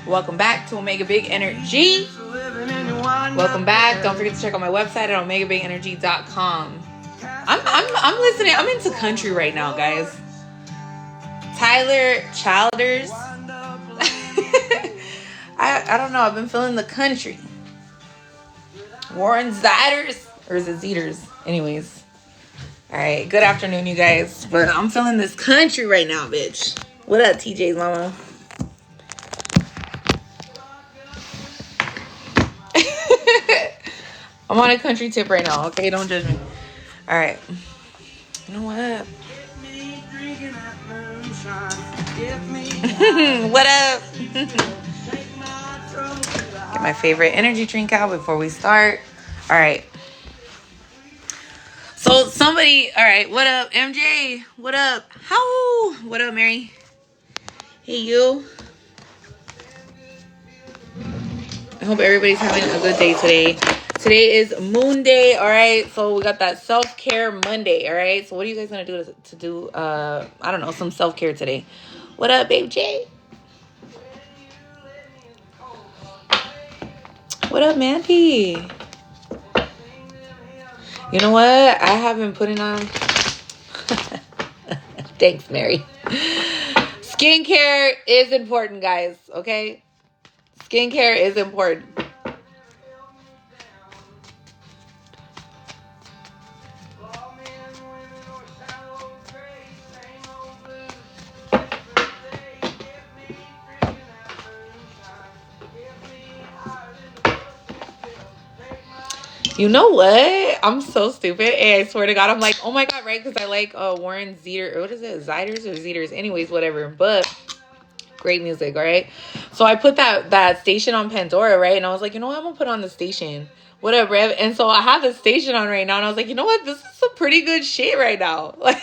Welcome back to Omega Big Energy. Welcome back. Don't forget to check out my website at omegabigenergy.com. I'm listening. I'm into country right now, guys. Tyler Childers. I don't know. I've been feeling the country. Warren Ziders. Or is it Zeters? Anyways. Alright. Good afternoon, you guys. But I'm feeling this country right now, bitch. What up, TJ's mama? I'm on a country tip right now, okay? Don't judge me. Alright. You know what? What up? Get my favorite energy drink out before we start. Alright. So somebody, alright, what up, MJ? What up? How? What up, Mary? Hey, you. I hope everybody's having a good day today. Today is Moon Day, all right? So we got that self-care Monday, all right? So what are you guys going to do to do, I don't know, some self-care today? What up, Babe J? What up, Mandy? You know what? I have been putting on... Thanks, Mary. Skincare is important, guys, okay? Skincare is important. You know what? I'm so stupid. Hey, I swear to God, I'm like, oh my God, right? Because I like Warren Zeter. What is it? Ziders or Zeters? Anyways, whatever. But great music, all right? So I put that station on Pandora, right? And I was like, you know what? I'm going to put on the station. Whatever. And so I have the station on right now. And I was like, you know what? This is some pretty good shit right now. Like,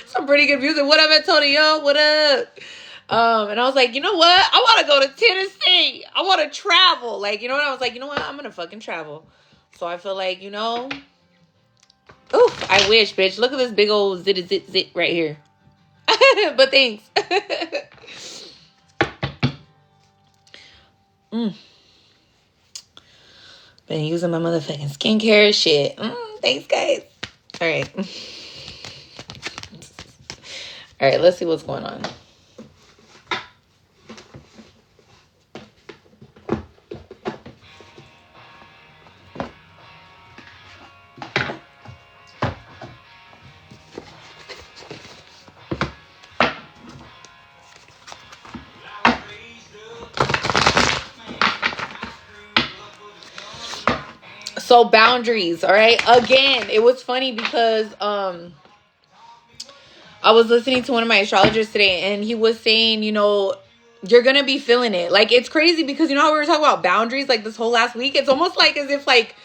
some pretty good music. What up, Antonio? What up? And I was like, you know what? I want to go to Tennessee. I want to travel. Like, you know what? I was like, you know what? I'm going to fucking travel. So I feel like, you know, oof, I wish, bitch. Look at this big old zit right here. But thanks. Been using my motherfucking skincare shit. Thanks, guys. All right. All right, let's see what's going on. So boundaries, all right? Again, it was funny because I was listening to one of my astrologers today and he was saying, you know, you're going to be feeling it. Like, it's crazy because, you know how we were talking about boundaries like this whole last week? It's almost like as if like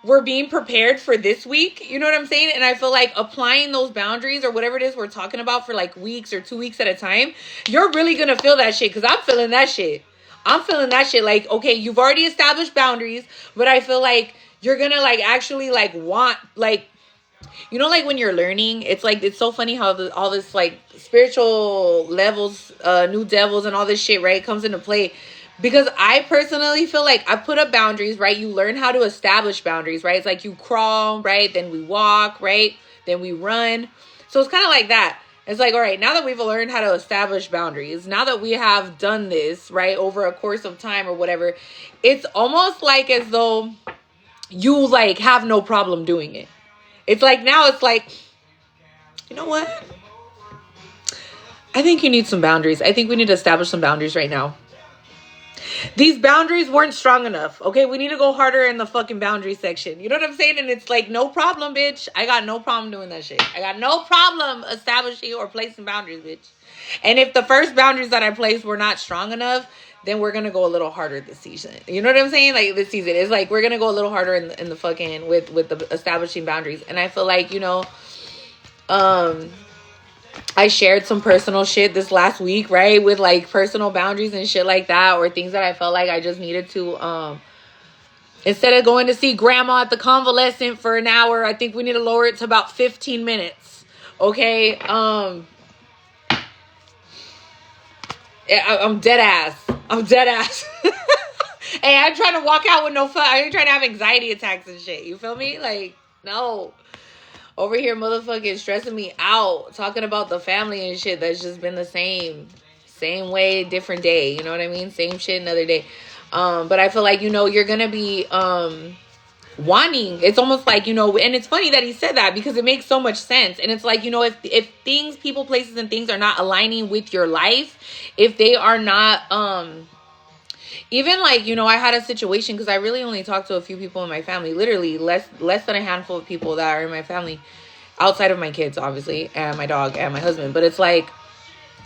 we're being prepared for this week. You know what I'm saying? And I feel like applying those boundaries or whatever it is we're talking about for like weeks or 2 weeks at a time, you're really going to feel that shit because I'm feeling that shit. I'm feeling that shit. Like, okay, you've already established boundaries, but I feel like you're going to like actually like want like, you know, like when you're learning, it's like, it's so funny how all this like spiritual levels, new devils and all this shit, right, comes into play. Because I personally feel like I put up boundaries, right? You learn how to establish boundaries, right? It's like you crawl, right? Then we walk, right? Then we run. So it's kind of like that. It's like, all right, now that we've learned how to establish boundaries, now that we have done this, right, over a course of time or whatever, it's almost like as though you like have no problem doing it. It's like now it's like, you know what? I think you need some boundaries. I think we need to establish some boundaries right now. These boundaries weren't strong enough. Okay, we need to go harder in the fucking boundary section. You know what I'm saying? And it's like, no problem, bitch. I got no problem doing that shit. I got no problem establishing or placing boundaries, bitch. And if the first boundaries that I placed were not strong enough, then we're gonna go a little harder this season. You know what I'm saying? Like this season, it's like we're gonna go a little harder in the fucking with the establishing boundaries. And I feel like, you know, I shared some personal shit this last week, right? With like personal boundaries and shit like that, or things that I felt like I just needed to, instead of going to see grandma at the convalescent for an hour, I think we need to lower it to about 15 minutes. Okay. I'm dead ass. I'm dead ass. Hey, I'm trying to walk out with no fun. I ain't trying to have anxiety attacks and shit. You feel me? Like, no. Over here motherfucking stressing me out. Talking about the family and shit that's just been the same. Same way, different day. You know what I mean? Same shit another day. But I feel like, you know, you're going to be wanting. It's almost like, you know, and it's funny that he said that because it makes so much sense. And it's like, you know, if things, people, places, and things are not aligning with your life, if they are not, even like, you know, I had a situation because I really only talked to a few people in my family, literally less than a handful of people that are in my family outside of my kids, obviously, and my dog and my husband. But it's like,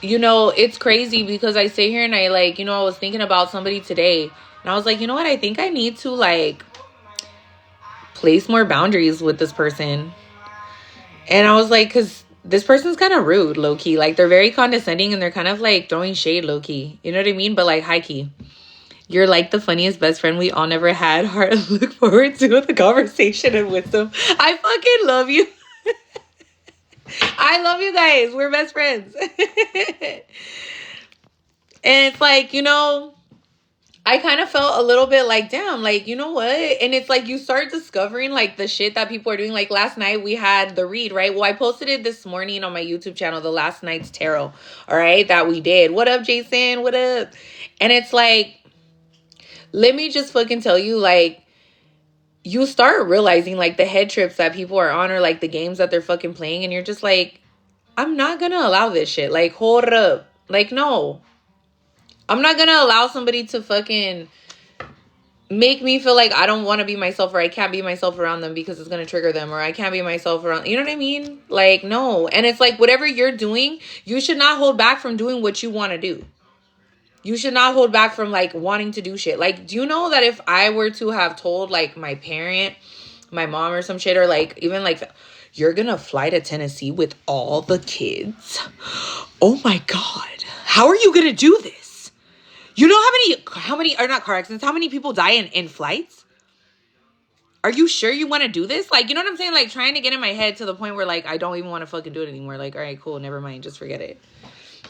you know, it's crazy because I sit here and I like, you know, I was thinking about somebody today and I was like, you know what? I think I need to like place more boundaries with this person. And I was like, because this person's kind of rude, low key. Like, they're very condescending and they're kind of like throwing shade, low key. You know what I mean? But like high key. You're like the funniest best friend we all never had. Hard to look forward to the conversation and wisdom. I fucking love you. I love you guys. We're best friends. And it's like, you know, I kind of felt a little bit like, damn, like, you know what? And it's like you start discovering like the shit that people are doing. Like last night we had the read, right? Well, I posted it this morning on my YouTube channel, the last night's tarot, all right, that we did. What up, Jason? What up? And it's like, let me just fucking tell you, like, you start realizing like the head trips that people are on or like the games that they're fucking playing. And you're just like, I'm not going to allow this shit. Like, hold up. Like, no. I'm not going to allow somebody to fucking make me feel like I don't want to be myself or I can't be myself around them because it's going to trigger them or I can't be myself around. You know what I mean? Like, no. And it's like whatever you're doing, you should not hold back from doing what you want to do. You should not hold back from like wanting to do shit. Like, do you know that if I were to have told like my parent, my mom or some shit, or like even like, you're going to fly to Tennessee with all the kids? Oh my God. How are you going to do this? You know how many are not car accidents, how many people die in flights? Are you sure you want to do this? Like, you know what I'm saying? Like trying to get in my head to the point where like, I don't even want to fucking do it anymore. Like, all right, cool. Never mind. Just forget it.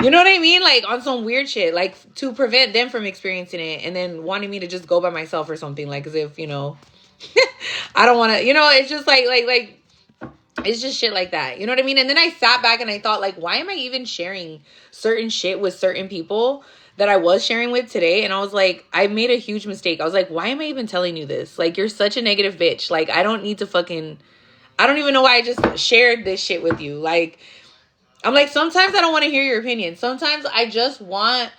You know what I mean? Like on some weird shit, like to prevent them from experiencing it and then wanting me to just go by myself or something. Like as if, you know, I don't want to, you know, it's just like, it's just shit like that. You know what I mean? And then I sat back and I thought like, why am I even sharing certain shit with certain people that I was sharing with today? And I was like, I made a huge mistake. I was like, why am I even telling you this? Like, you're such a negative bitch. Like, I don't need to fucking, I don't even know why I just shared this shit with you. Like, I'm like, sometimes I don't want to hear your opinion. Sometimes I just want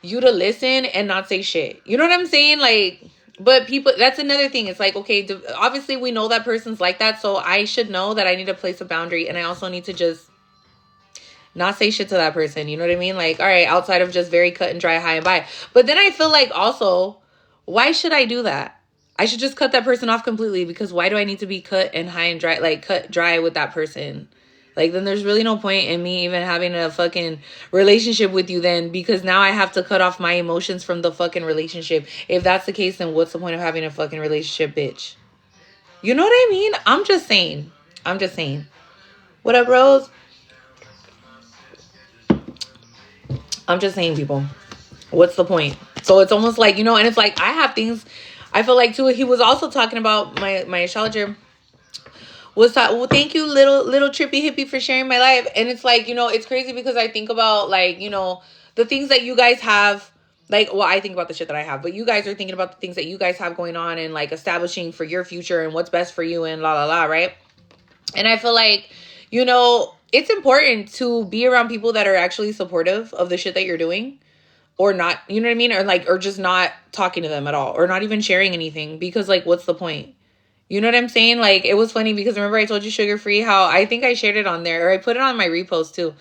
you to listen and not say shit. You know what I'm saying? Like, but people, that's another thing. It's like, okay, obviously we know that person's like that. So I should know that I need to place a boundary. And I also need to just not say shit to that person. You know what I mean? Like, all right, outside of just very cut and dry, high and by. But then I feel like also, why should I do that? I should just cut that person off completely because why do I need to be cut and high and dry, like cut dry with that person? Like, then there's really no point in me even having a fucking relationship with you then because now I have to cut off my emotions from the fucking relationship. If that's the case, then what's the point of having a fucking relationship, bitch? You know what I mean? I'm just saying. What up, Rose? I'm just saying, people. What's the point? So it's almost like, you know, and it's like I have things, I feel like too, he was also talking about my astrologer. Well, thank you, little trippy hippie, for sharing my life. And it's like, you know, it's crazy because I think about like, you know, the things that you guys have, like, well, I think about the shit that I have, but you guys are thinking about the things that you guys have going on and like establishing for your future and what's best for you and la la la, right? And I feel like, you know, it's important to be around people that are actually supportive of the shit that you're doing or not, you know what I mean? Or like, or just not talking to them at all or not even sharing anything because like, what's the point? You know what I'm saying? Like, it was funny because remember I told you Sugar Free how I think I shared it on there or I put it on my repost too.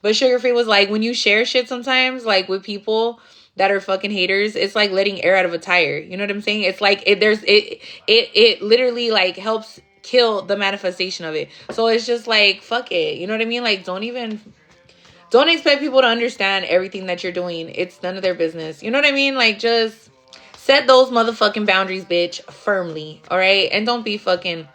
But Sugar Free was like, when you share shit sometimes, like with people that are fucking haters, it's like letting air out of a tire. You know what I'm saying? It's like it literally like helps kill the manifestation of it. So it's just like, fuck it. You know what I mean? Like, don't expect people to understand everything that you're doing. It's none of their business. You know what I mean? Like, just set those motherfucking boundaries, bitch, firmly, all right? And don't be fucking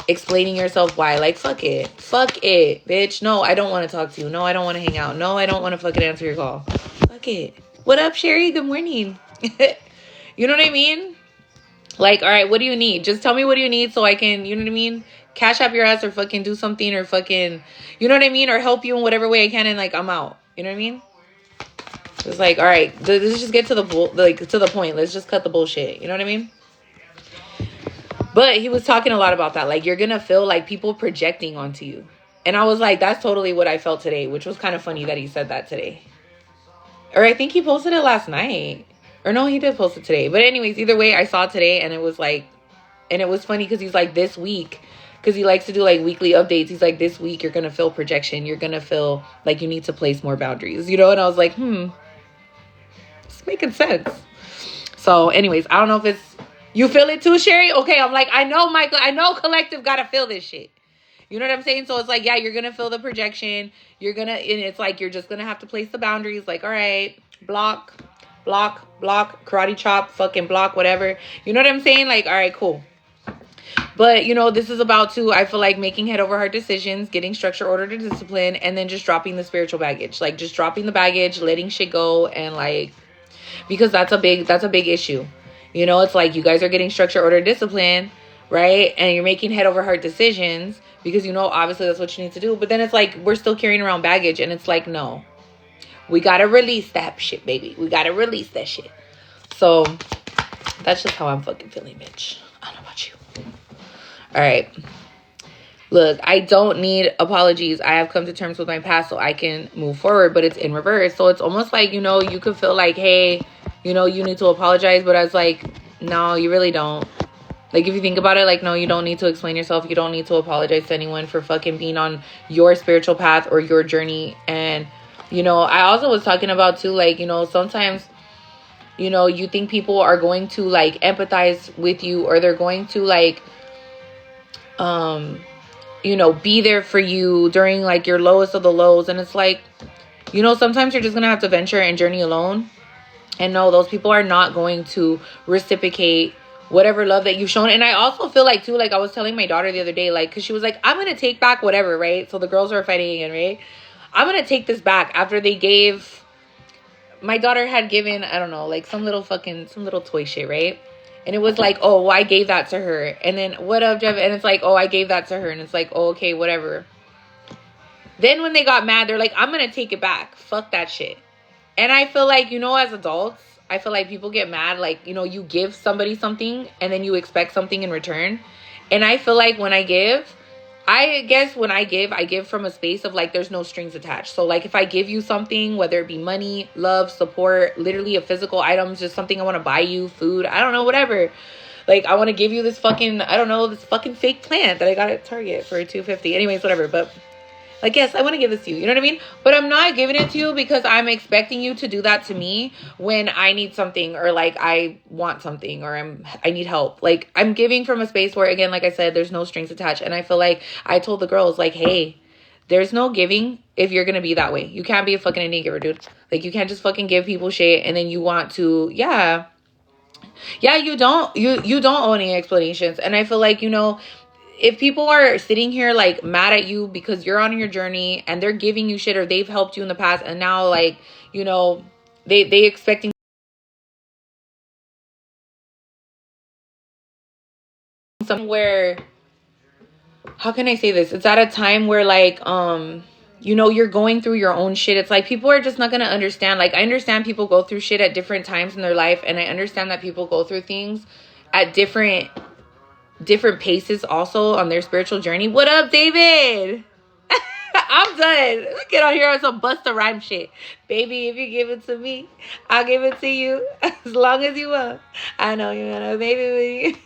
explaining yourself why. Like, fuck it, bitch. No, I don't want to talk to you. No, I don't want to hang out. No, I don't want to fucking answer your call. Fuck it. What up, Sherry? Good morning. You know what I mean? Like, all right, what do you need? Just tell me what do you need so I can, you know what I mean? Cash up your ass or fucking do something or fucking, you know what I mean? Or help you in whatever way I can and like, I'm out. You know what I mean? It's like, all right, let's just get to the to the point. Let's just cut the bullshit. You know what I mean? But he was talking a lot about that. Like, you're going to feel like people projecting onto you. And I was like, that's totally what I felt today, which was kind of funny that he said that today. Or I think he posted it last night. Or no, he did post it today. But anyways, either way, I saw it today and it was like, and it was funny because he's like, this week, because he likes to do like weekly updates. He's like, this week, you're going to feel projection. You're going to feel like you need to place more boundaries, you know? And I was like, it's making sense. So anyways, I don't know if it's, you feel it too, Sherry? Okay, I'm like, I know, Michael, I know collective got to feel this shit. You know what I'm saying? So it's like, yeah, you're going to feel the projection. You're going to, and it's like, you're just going to have to place the boundaries. Like, all right, block, karate chop, fucking block, whatever. You know what I'm saying? Like, all right, cool. But, you know, this is about to, I feel like, making head over heart decisions, getting structure, order, to discipline, and then just dropping the spiritual baggage. Like, just dropping the baggage, letting shit go, and like, because that's a big issue. You know, it's like you guys are getting structure, order, discipline, right? And you're making head over heart decisions because, you know, obviously that's what you need to do. But then it's like, we're still carrying around baggage. And it's like, no, we got to release that shit, baby. We got to release that shit. So that's just how I'm fucking feeling, bitch. I don't know about you. All right. Look, I don't need apologies. I have come to terms with my past so I can move forward, but it's in reverse. So it's almost like, you know, you could feel like, hey, you know, you need to apologize. But I was like, no, you really don't. Like, if you think about it, like, no, you don't need to explain yourself. You don't need to apologize to anyone for fucking being on your spiritual path or your journey. And, you know, I also was talking about too, like, you know, sometimes, you know, you think people are going to like empathize with you or they're going to like, you know, be there for you during like your lowest of the lows. And it's like, you know, sometimes you're just going to have to venture and journey alone. And no, those people are not going to reciprocate whatever love that you've shown. And I also feel like too, like I was telling my daughter the other day, like, cause she was like, I'm going to take back whatever, right? So the girls are fighting again, right? I'm going to take this back after they gave, my daughter had given, I don't know, like some little toy shit, right? And it was like, oh, well, I gave that to her. And then, what up, Jeff? And it's like, oh, I gave that to her. And it's like, oh, okay, whatever. Then when they got mad, they're like, I'm going to take it back. Fuck that shit. And I feel like, you know, as adults, I feel like people get mad. Like, you know, you give somebody something and then you expect something in return. And I feel like when I give, I give from a space of like, there's no strings attached. So like if I give you something, whether it be money, love, support, literally a physical item, just something I want to buy you, food, I don't know, whatever. Like I want to give you this fucking, I don't know, this fucking fake plant that I got at Target for $2.50. Anyways, whatever. But like, yes, I want to give this to you. You know what I mean? But I'm not giving it to you because I'm expecting you to do that to me when I need something or like I want something or I need help. Like I'm giving from a space where, again, like I said, there's no strings attached. And I feel like I told the girls like, hey, there's no giving if you're going to be that way. You can't be a fucking Indian giver, dude. Like you can't just fucking give people shit and then you want to, yeah, you don't owe any explanations. And I feel like, you know, if people are sitting here like mad at you because you're on your journey and they're giving you shit or they've helped you in the past and now like, you know, they expecting somewhere, how can I say this? It's at a time where like, you know, you're going through your own shit. It's like people are just not going to understand. Like I understand people go through shit at different times in their life. And I understand that people go through things at different paces also on their spiritual journey. What up, David? I'm done. Let's get on here on some Busta Rhyme shit. Baby, if you give it to me, I'll give it to you as long as you want. I know you want to, baby.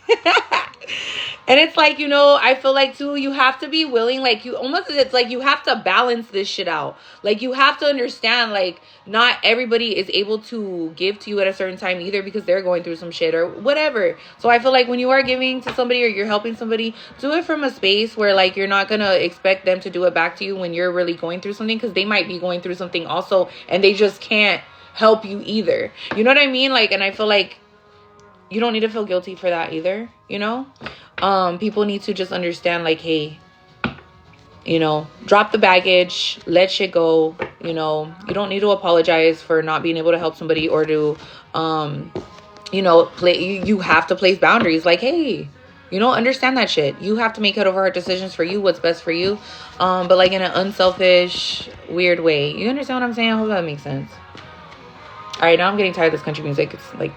And it's like, you know, I feel like too, you have to be willing, like you almost, it's like you have to balance this shit out. Like you have to understand, like not everybody is able to give to you at a certain time either because they're going through some shit or whatever. So I feel like when you are giving to somebody or you're helping somebody, do it from a space where like you're not going to expect them to do it back to you when you're really going through something, because they might be going through something also and they just can't help you either. You know what I mean? Like, and I feel like you don't need to feel guilty for that either, you know? People need to just understand like, hey, you know, drop the baggage, let shit go, You know, you don't need to apologize for not being able to help somebody or to, you know, you have to place boundaries. Like, hey, you know, understand that shit. You have to make head over heart decisions for you, what's best for you. But like in an unselfish, weird way. You understand what I'm saying? I hope that makes sense. All right, now I'm getting tired of this country music. It's like,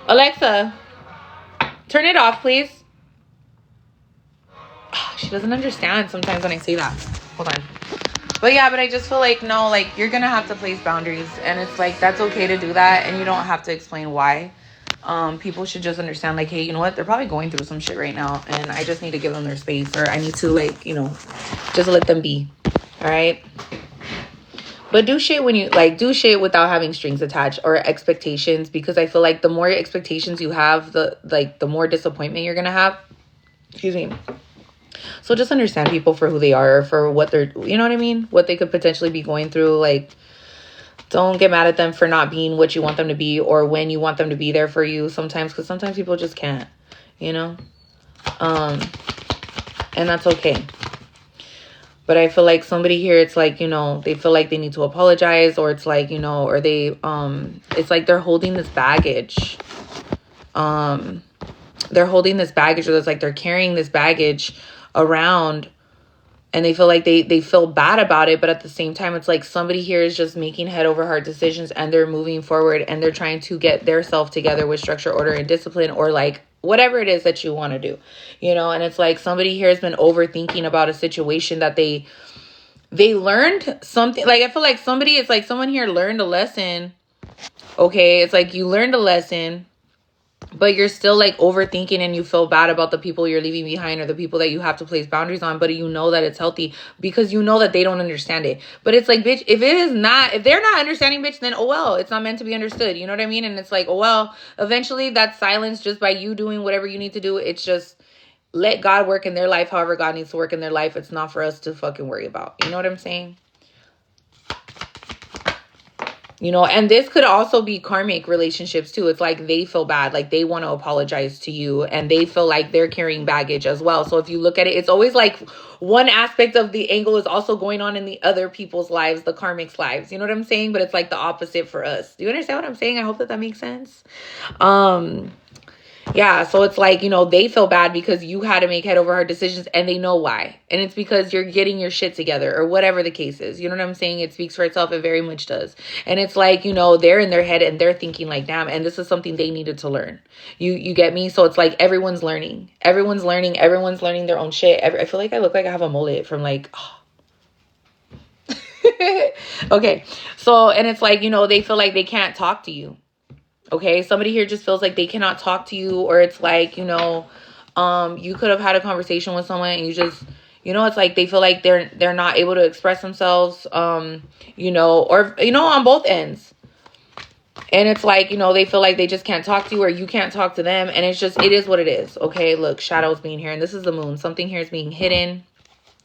Alexa, turn it off, please. She doesn't understand sometimes when I say that. Hold on. But yeah, but I just feel like, no, like, you're going to have to place boundaries. And it's like, that's okay to do that. And you don't have to explain why. People should just understand, like, hey, you know what? They're probably going through some shit right now. And I just need to give them their space. Or I need to, like, you know, just let them be. All right? But do shit when you, like, do shit without having strings attached or expectations. Because I feel like the more expectations you have, the more disappointment you're going to have. Excuse me. So just understand people for who they are, for what they're, you know what I mean? What they could potentially be going through. Like, don't get mad at them for not being what you want them to be or when you want them to be there for you sometimes. Because sometimes people just can't, you know? And that's okay. But I feel like somebody here, it's like, you know, they feel like they need to apologize, or it's like, you know, or they, it's like they're holding this baggage. They're holding this baggage, or it's like they're carrying this baggage around, and they feel like they feel bad about it. But at the same time, it's like somebody here is just making head over heart decisions, and they're moving forward, and they're trying to get their self together with structure, order, and discipline, or like whatever it is that you want to do, you know. And it's like somebody here has been overthinking about a situation that they learned something. Like, I feel like somebody, it's like someone here learned a lesson. Okay, it's like you learned a lesson, but you're still like overthinking, and you feel bad about the people you're leaving behind or the people that you have to place boundaries on. But you know that it's healthy because you know that they don't understand it. But it's like, bitch, if they're not understanding, bitch, then oh well, it's not meant to be understood. You know what I mean? And it's like, oh well, eventually that silence, just by you doing whatever you need to do, it's just let God work in their life however God needs to work in their life. It's not for us to fucking worry about. You know what I'm saying? You know, and this could also be karmic relationships too. It's like they feel bad, like they want to apologize to you, and they feel like they're carrying baggage as well. So if you look at it, it's always like one aspect of the angle is also going on in the other people's lives, the karmic's lives. You know what I'm saying? But it's like the opposite for us. Do you understand what I'm saying? I hope that makes sense. Yeah, so it's like, you know, they feel bad because you had to make head over heart decisions, and they know why. And it's because you're getting your shit together, or whatever the case is. You know what I'm saying? It speaks for itself. It very much does. And it's like, you know, they're in their head and they're thinking like, damn, and this is something they needed to learn. You get me? So it's like everyone's learning. Everyone's learning. Everyone's learning their own shit. I feel like I look like I have a mullet from like... Okay. So, and it's like, you know, they feel like they can't talk to you. Okay, somebody here just feels like they cannot talk to you, or it's like, you know, you could have had a conversation with someone and you just, you know, it's like they feel like they're not able to express themselves, you know, or, you know, on both ends. And it's like, you know, they feel like they just can't talk to you, or you can't talk to them. And it's just, it is what it is. Okay, look, shadows being here, and this is the moon. Something here is being hidden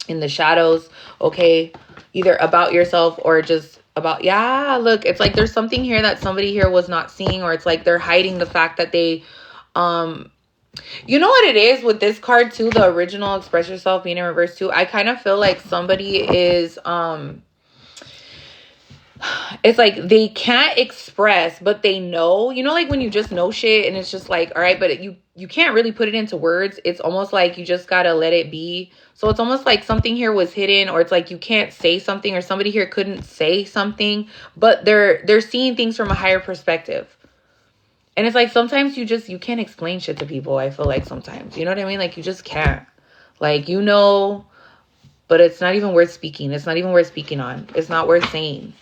in the shadows. Okay, either about yourself or just about, yeah, look, it's like there's something here that somebody here was not seeing, or it's like they're hiding the fact that they, you know what it is with this card too, the original express yourself being in reverse too. I kind of feel like somebody is, it's like they can't express, but they know, you know, like when you just know shit and it's just like, all right, but you can't really put it into words. It's almost like you just got to let it be. So it's almost like something here was hidden, or it's like you can't say something, or somebody here couldn't say something, but they're seeing things from a higher perspective. And it's like sometimes you can't explain shit to people. I feel like sometimes, you know what I mean? Like you just can't, like, you know, but it's not even worth speaking. It's not even worth speaking on. It's not worth saying.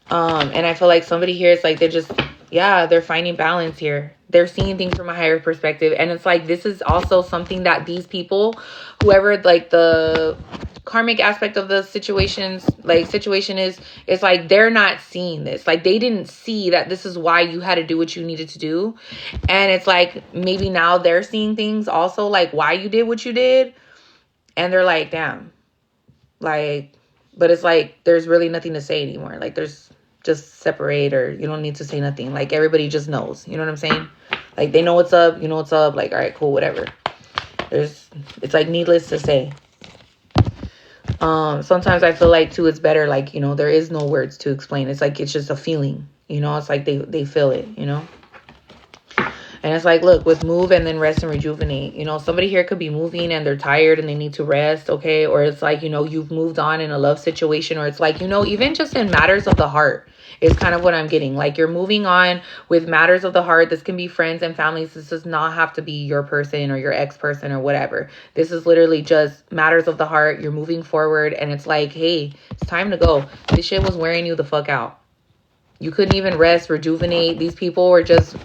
And I feel like somebody here is like, they're finding balance here. They're seeing things from a higher perspective. And it's like, this is also something that these people, whoever like the karmic aspect of the situation is, it's like, they're not seeing this. Like they didn't see that this is why you had to do what you needed to do. And it's like, maybe now they're seeing things also, like why you did what you did. And they're like, damn, like, but it's like, there's really nothing to say anymore. Like there's just separate, or you don't need to say nothing. Like everybody just knows, you know what I'm saying? Like they know what's up, you know what's up. Like, all right, cool, whatever. It's like needless to say. Sometimes I feel like too, it's better, like, you know, there is no words to explain. It's like, it's just a feeling, you know, it's like they feel it, you know. And it's like, look, with move and then rest and rejuvenate, you know, somebody here could be moving and they're tired and they need to rest, okay? Or it's like, you know, you've moved on in a love situation, or it's like, you know, even just in matters of the heart is kind of what I'm getting. Like, you're moving on with matters of the heart. This can be friends and families. This does not have to be your person or your ex-person or whatever. This is literally just matters of the heart. You're moving forward and it's like, hey, it's time to go. This shit was wearing you the fuck out. You couldn't even rest, rejuvenate. These people were just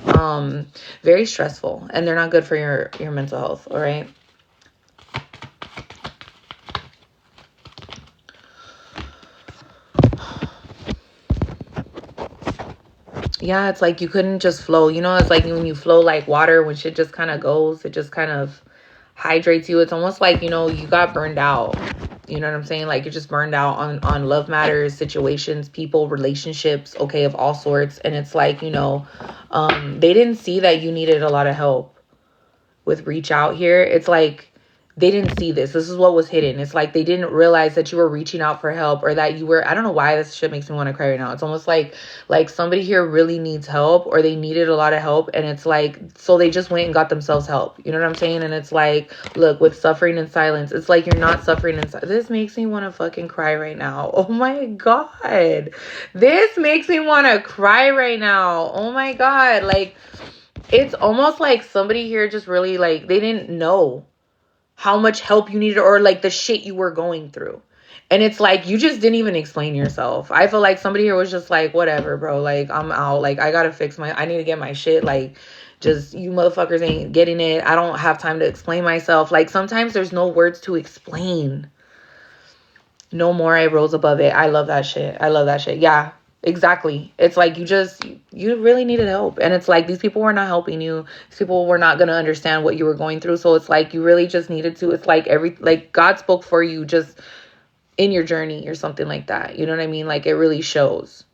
very stressful, and they're not good for your mental health, all right? Yeah, it's like you couldn't just flow. You know, it's like when you flow like water, when shit just kind of goes, it just kind of hydrates you. It's almost like, you know, you got burned out. You know what I'm saying? Like, you're just burned out on love matters, situations, people, relationships, okay, of all sorts. And it's like, you know, they didn't see that you needed a lot of help with reach out here. It's like they didn't see this. This is what was hidden. It's like they didn't realize that you were reaching out for help, or that you were, I don't know why this shit makes me want to cry right now. It's almost like somebody here really needs help, or they needed a lot of help, and it's like, so they just went and got themselves help. You know what I'm saying? And it's like, look, with suffering in silence, it's like you're not suffering in silence. This makes me want to fucking cry right now. Oh my God. This makes me want to cry right now. Oh my God. Like, it's almost like somebody here just really, like, they didn't know how much help you needed, or like the shit you were going through. And it's like, you just didn't even explain yourself. I feel like somebody here was just like, whatever, bro. Like, I'm out. Like, I gotta I need to get my shit. Like, just, you motherfuckers ain't getting it. I don't have time to explain myself. Like, sometimes there's no words to explain. No more, I rose above it. I love that shit. I love that shit. Yeah. Exactly. It's like you really needed help. And it's like these people were not helping you. These people were not going to understand what you were going through. So it's like you really just needed to. It's like God spoke for you just in your journey or something like that. You know what I mean? Like, it really shows.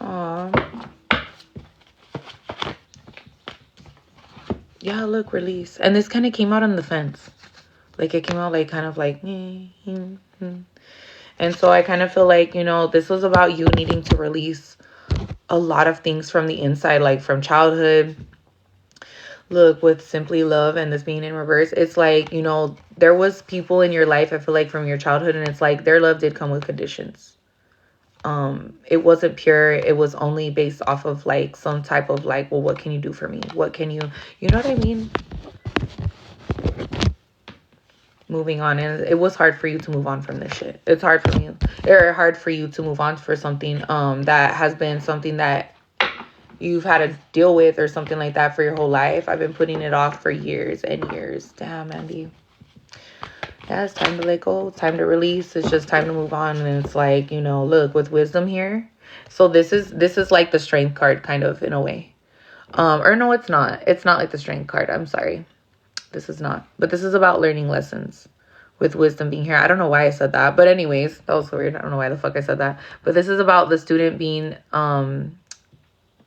Aw. Yeah, look, release. And this kind of came out on the fence. Like, it came out like kind of like. And so I kind of feel like, you know, this was about you needing to release a lot of things from the inside, like from childhood. Look, with simply love and this being in reverse, it's like, you know, there was people in your life, I feel like, from your childhood, and it's like their love did come with conditions. It wasn't pure. It was only based off of like some type of like, well, what can you do for me? What can you know what I mean? Moving on, and it was hard for you to move on from this shit. It's hard for you, or hard for you to move on for something that has been something that you've had to deal with or something like that for your whole life. I've been putting it off for years and years. Damn, Andy. Yeah, it's time to let go. It's time to release. It's just time to move on. And it's like, you know, look, with wisdom here. So this is like the strength card, kind of, in a way. Or no, it's not. It's not like the strength card. I'm sorry. This is not. But this is about learning lessons with wisdom being here. I don't know why I said that. But anyways, that was so weird. I don't know why the fuck I said that. But this is about the student being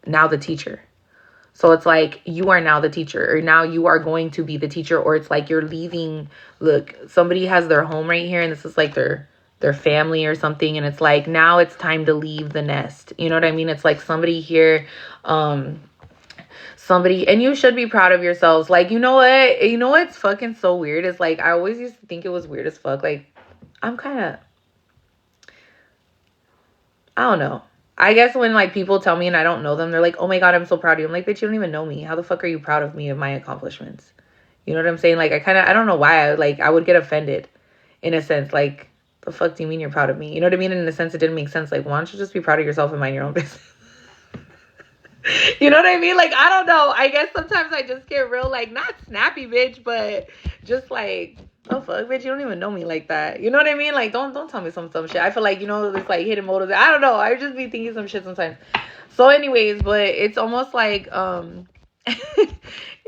now the teacher. So it's like you are now the teacher, or now you are going to be the teacher, or it's like you're leaving. Look, somebody has their home right here, and this is like their family or something. And it's like, now it's time to leave the nest. You know what I mean? It's like somebody here, somebody, and you should be proud of yourselves. Like, you know what's fucking so weird is, like, I always used to think it was weird as fuck. Like, I'm kind of, I don't know. I guess when like people tell me and I don't know them, they're like, oh my God, I'm so proud of you. I'm like, bitch, you don't even know me. How the fuck are you proud of me, of my accomplishments? You know what I'm saying? Like, I don't know why I would get offended in a sense. Like, the fuck do you mean you're proud of me? You know what I mean? In a sense, it didn't make sense. Like, why don't you just be proud of yourself and mind your own business? You know what I mean? Like, I don't know. I guess sometimes I just get real, like, not snappy, bitch, but just like, oh fuck, bitch, you don't even know me like that. You know what I mean? Like, don't tell me some shit. I feel like, you know, it's like hidden motives. I don't know. I just be thinking some shit sometimes. So anyways, but it's almost like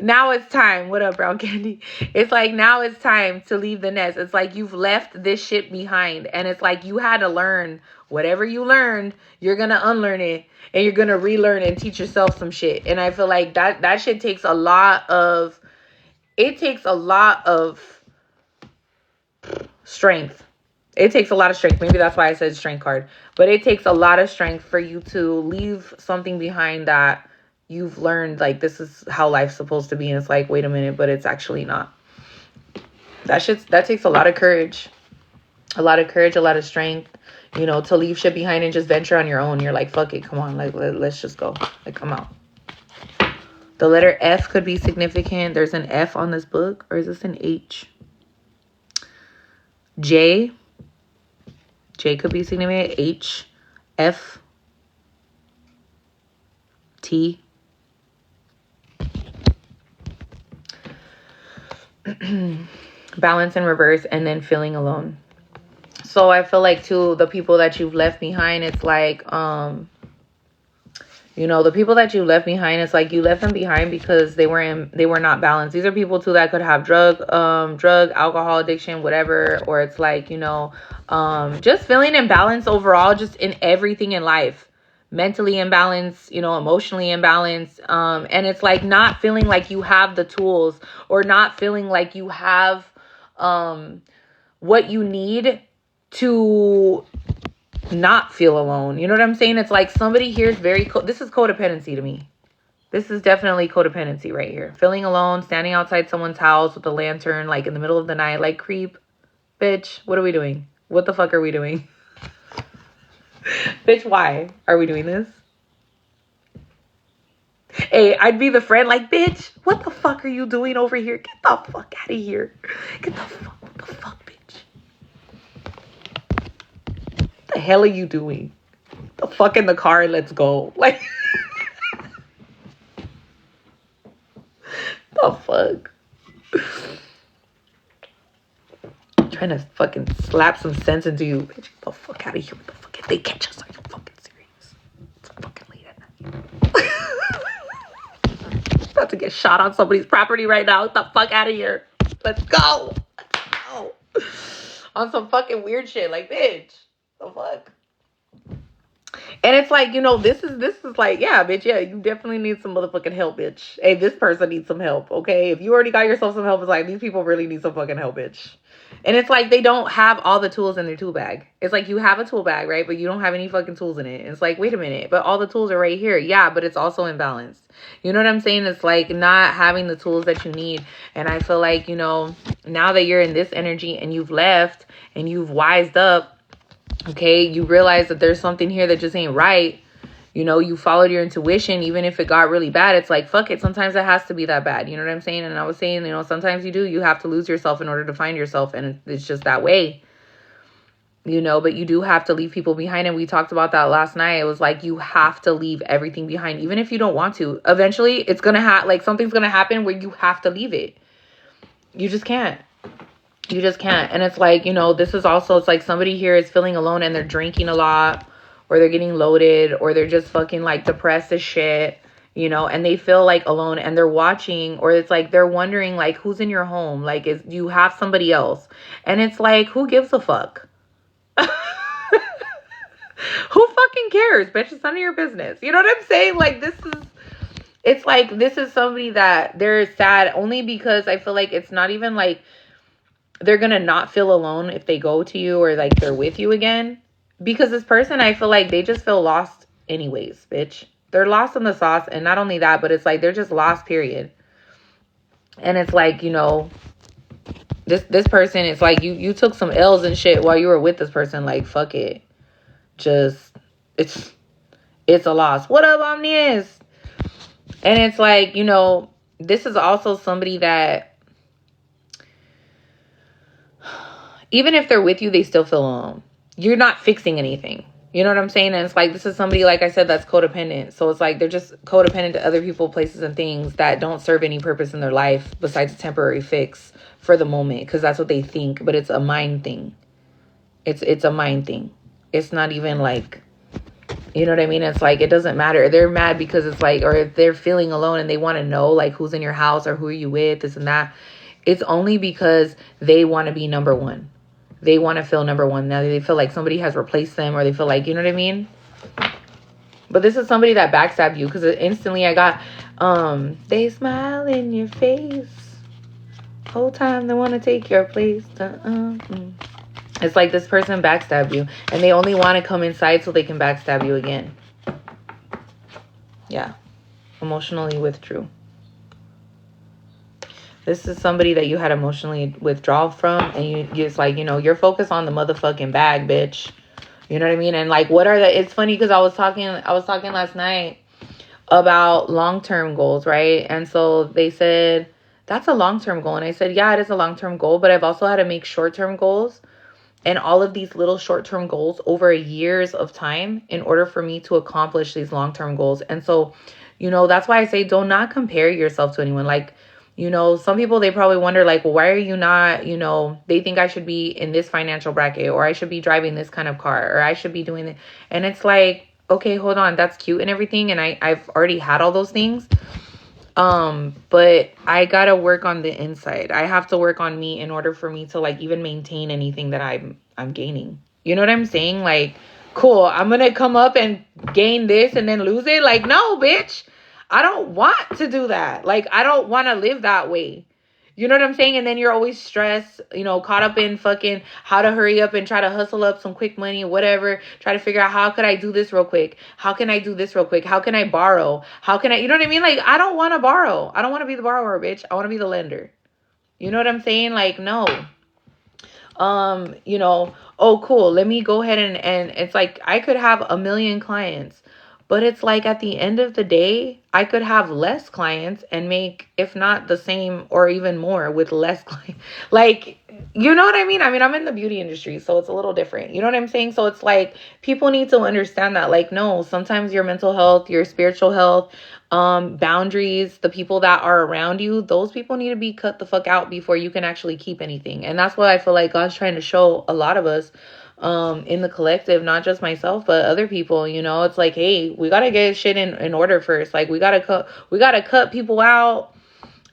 now it's time. What up, brown candy? It's like, now it's time to leave the nest. It's like you've left this shit behind, and it's like you had to learn whatever you learned. You're gonna unlearn it, and you're gonna relearn and teach yourself some shit. And I feel like that shit takes a lot of strength. It takes a lot of strength. Maybe that's why I said strength card. But it takes a lot of strength for you to leave something behind that you've learned, like, this is how life's supposed to be. And it's like, wait a minute, but it's actually not. That takes a lot of courage. A lot of courage, a lot of strength, you know, to leave shit behind and just venture on your own. You're like, fuck it, come on, like, let's just go. Like, come out. The letter F could be significant. There's an F on this book, or is this an H? J could be significant. H, F, T. Balance in reverse, and then feeling alone. So I feel like, too, the people that you've left behind, it's like, you know, the people that you left behind, it's like you left them behind because they were not balanced. These are people, too, that could have drug, alcohol addiction, whatever. Or it's like, you know, just feeling imbalanced overall, just in everything in life. Mentally imbalanced, you know, emotionally imbalanced. And it's like not feeling like you have the tools, or not feeling like you have what you need to not feel alone. You know what I'm saying? It's like somebody here is this is codependency to me. This is definitely codependency right here. Feeling alone, standing outside someone's house with a lantern, like in the middle of the night, like, creep, bitch, what are we doing? What the fuck are we doing? Bitch, why are we doing this? Hey, I'd be the friend, like, bitch, what the fuck are you doing over here? Get the fuck out of here. Get the fuck, what the fuck, bitch? What the hell are you doing? The fuck in the car and let's go. Like, the fuck? I'm trying to fucking slap some sense into you. Bitch, get the fuck out of here. What the fuck? If they catch us, are you fucking serious? It's fucking late at night. About to get shot on somebody's property right now. Get the fuck out of here. Let's go. Let's go. On some fucking weird shit. Like, bitch. The fuck? And it's like, you know, this is like, yeah, bitch, yeah, you definitely need some motherfucking help, bitch. Hey, this person needs some help, okay? If you already got yourself some help, it's like, these people really need some fucking help, bitch. And it's like, they don't have all the tools in their tool bag. It's like, you have a tool bag, right? But you don't have any fucking tools in it. It's like, wait a minute, but all the tools are right here. Yeah, but it's also imbalanced. You know what I'm saying? It's like not having the tools that you need. And I feel like, you know, now that you're in this energy and you've left and you've wised up, okay, you realize that there's something here that just ain't right. You know, you followed your intuition, even if it got really bad. It's like, fuck it. Sometimes it has to be that bad. You know what I'm saying? And I was saying, you know, sometimes you have to lose yourself in order to find yourself. And it's just that way, you know, but you do have to leave people behind. And we talked about that last night. It was like, you have to leave everything behind, even if you don't want to. Eventually, it's going to like something's going to happen where you have to leave it. You just can't. You just can't. And it's like, you know, this is also, it's like somebody here is feeling alone and they're drinking a lot, or they're getting loaded, or they're just fucking like depressed as shit, you know, and they feel like alone and they're watching, or it's like they're wondering like, who's in your home? Like, do you have somebody else? And it's like, who gives a fuck? Who fucking cares, bitch? It's none of your business. You know what I'm saying? Like, it's like, this is somebody that they're sad only because I feel like it's not even like they're gonna not feel alone if they go to you or like they're with you again. Because this person, I feel like they just feel lost anyways, bitch. They're lost in the sauce. And not only that, but it's like they're just lost, period. And it's like, you know, this person, it's like you took some L's and shit while you were with this person. Like, fuck it. Just, it's a loss. What up, Omnius? And it's like, you know, this is also somebody that even if they're with you, they still feel alone. You're not fixing anything. You know what I'm saying? And it's like, this is somebody, like I said, that's codependent. So it's like they're just codependent to other people, places, and things that don't serve any purpose in their life besides a temporary fix for the moment, because that's what they think. But it's a mind thing. It's a mind thing. It's not even like, you know what I mean? It's like, it doesn't matter. They're mad because it's like, or if they're feeling alone and they want to know like who's in your house or who are you with, this and that. It's only because they want to be number one. They want to feel number one. Now they feel like somebody has replaced them, or they feel like, you know what I mean? But this is somebody that backstabbed you, because instantly I got, they smile in your face. Whole time they want to take your place. It's like this person backstabbed you, and they only want to come inside so they can backstab you again. Yeah. Emotionally withdrew. This is somebody that you had emotionally withdrawal from, and you it's like, you know, you're focused on the motherfucking bag, bitch. You know what I mean? And like, what are the, it's funny because I was talking last night about long-term goals, right? And so they said, that's a long-term goal. And I said, yeah, it is a long-term goal, but I've also had to make short-term goals and all of these little short-term goals over years of time in order for me to accomplish these long-term goals. And so, you know, that's why I say, do not compare yourself to anyone. Like, you know, some people, they probably wonder, like, well, why are you not, you know, they think I should be in this financial bracket, or I should be driving this kind of car, or I should be doing it. And it's like, okay, hold on, that's cute and everything. And I've already had all those things. But I gotta work on the inside. I have to work on me in order for me to like even maintain anything that I'm gaining. You know what I'm saying? Like, cool, I'm gonna come up and gain this and then lose it. Like, no, bitch. I don't want to do that. Like, I don't want to live that way. You know what I'm saying? And then you're always stressed, you know, caught up in fucking how to hurry up and try to hustle up some quick money or whatever. Try to figure out, how could I do this real quick? How can I do this real quick? How can I borrow? How can I, you know what I mean? Like, I don't want to borrow. I don't want to be the borrower, bitch. I want to be the lender. You know what I'm saying? Like, no. You know, oh, cool. Let me go ahead and it's like, I could have 1 million clients. But it's like at the end of the day, I could have less clients and make, if not the same or even more with less clients. Like, you know what I mean? I mean, I'm in the beauty industry, so it's a little different. You know what I'm saying? So it's like, people need to understand that, like, no, sometimes your mental health, your spiritual health, boundaries, the people that are around you, those people need to be cut the fuck out before you can actually keep anything. And that's what I feel like God's trying to show a lot of us in the collective, not just myself, but other people. You know, it's like, hey, we got to get shit in order first. Like, we got to cut people out.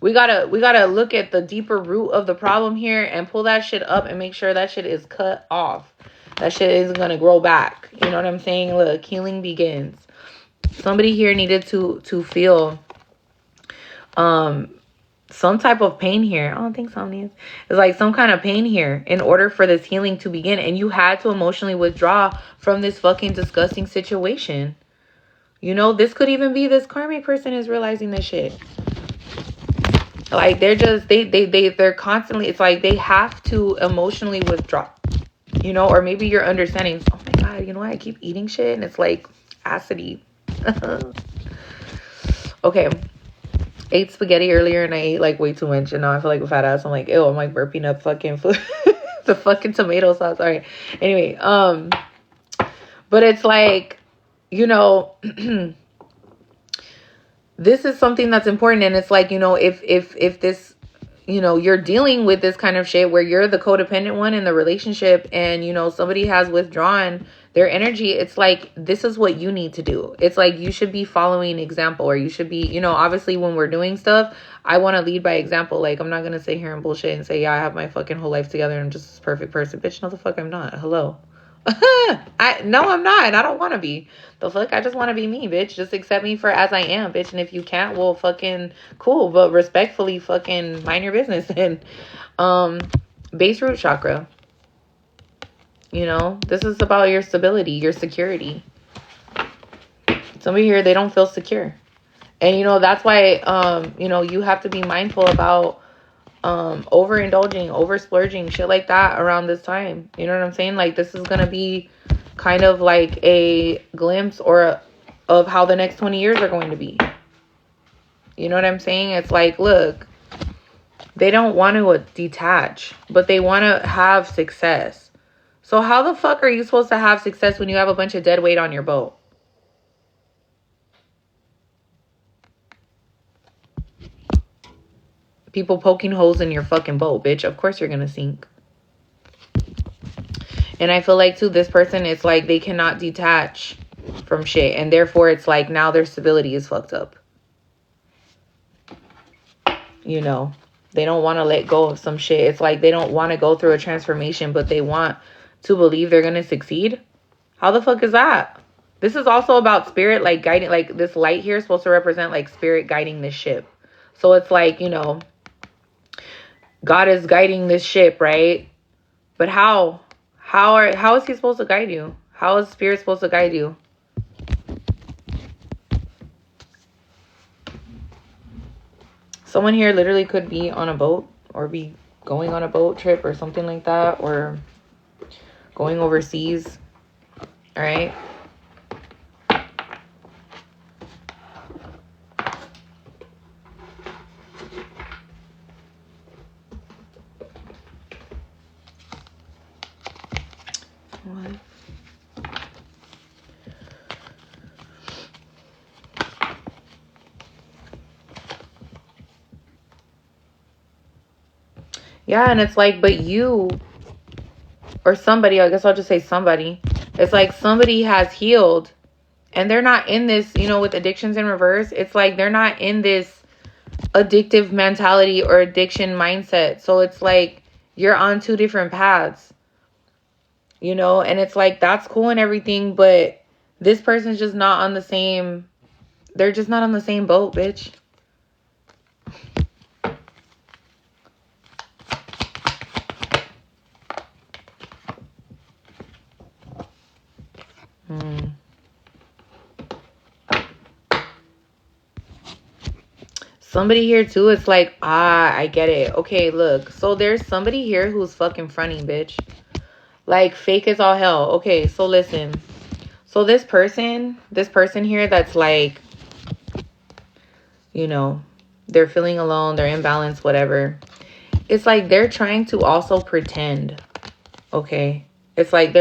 We gotta look at the deeper root of the problem here and pull that shit up and make sure that shit is cut off. That shit isn't gonna grow back. You know what I'm saying? Look, healing begins. Somebody here needed to feel some type of pain here. I don't think so. It's like some kind of pain here in order for this healing to begin. And you had to emotionally withdraw from this fucking disgusting situation. You know, this could even be this karmic person is realizing this shit. Like, they're just, they're constantly, it's like they have to emotionally withdraw, you know, or maybe you're understanding, oh my God, you know what? I keep eating shit and it's like acidy. Okay. Ate spaghetti earlier and I ate like way too much and now I feel like a fat ass. I'm like, ew, I'm like burping up fucking food. The fucking tomato sauce. All right. Anyway, but it's like, you know, this is something that's important. And it's like, you know, if this, you know, you're dealing with this kind of shit where you're the codependent one in the relationship and, you know, somebody has withdrawn their energy, it's like, this is what you need to do. It's like, you should be following example, or you should be, you know, obviously when we're doing stuff, I want to lead by example. Like, I'm not going to sit here and bullshit and say, yeah, I have my fucking whole life together and I'm just this perfect person. Bitch, no the fuck I'm not. Hello. No, I'm not. And I don't want to be. The fuck? I just want to be me, bitch. Just accept me for as I am, bitch. And if you can't, well, fucking cool. But respectfully, fucking mind your business. And base root chakra. You know, this is about your stability, your security. Somebody here, they don't feel secure. And, you know, that's why, you know, you have to be mindful about overindulging, over splurging, shit like that around this time. You know what I'm saying? Like, this is gonna be kind of like a glimpse of how the next 20 years are going to be. You know what I'm saying? It's like, look, they don't want to detach, but they want to have success. So how the fuck are you supposed to have success when you have a bunch of dead weight on your boat? People poking holes in your fucking boat, bitch. Of course you're gonna sink. And I feel like, too, this person, it's like they cannot detach from shit. And therefore, it's like now their stability is fucked up. You know, they don't want to let go of some shit. It's like they don't want to go through a transformation, but they want to believe they're going to succeed. How the fuck is that? This is also about spirit, like guiding, like this light here is supposed to represent like spirit guiding this ship. So it's like, you know, God is guiding this ship, right? But how How is he supposed to guide you? How is spirit supposed to guide you? Someone here literally could be on a boat or be going on a boat trip or something like that, or going overseas. All right. What? Yeah, and it's like, but you or somebody, I guess I'll just say somebody. It's like somebody has healed and they're not in this, you know, with addictions in reverse. It's like they're not in this addictive mentality or addiction mindset. So it's like you're on two different paths, you know, and it's like that's cool and everything, but this person's just not on the same, they're just not on the same boat, bitch. Somebody here too, it's like, I get it. Okay, look. So there's somebody here who's fucking fronting, bitch. Like, fake as all hell. Okay, so listen. So this person here that's like, you know, they're feeling alone, they're imbalanced, whatever. It's like they're trying to also pretend. Okay? It's like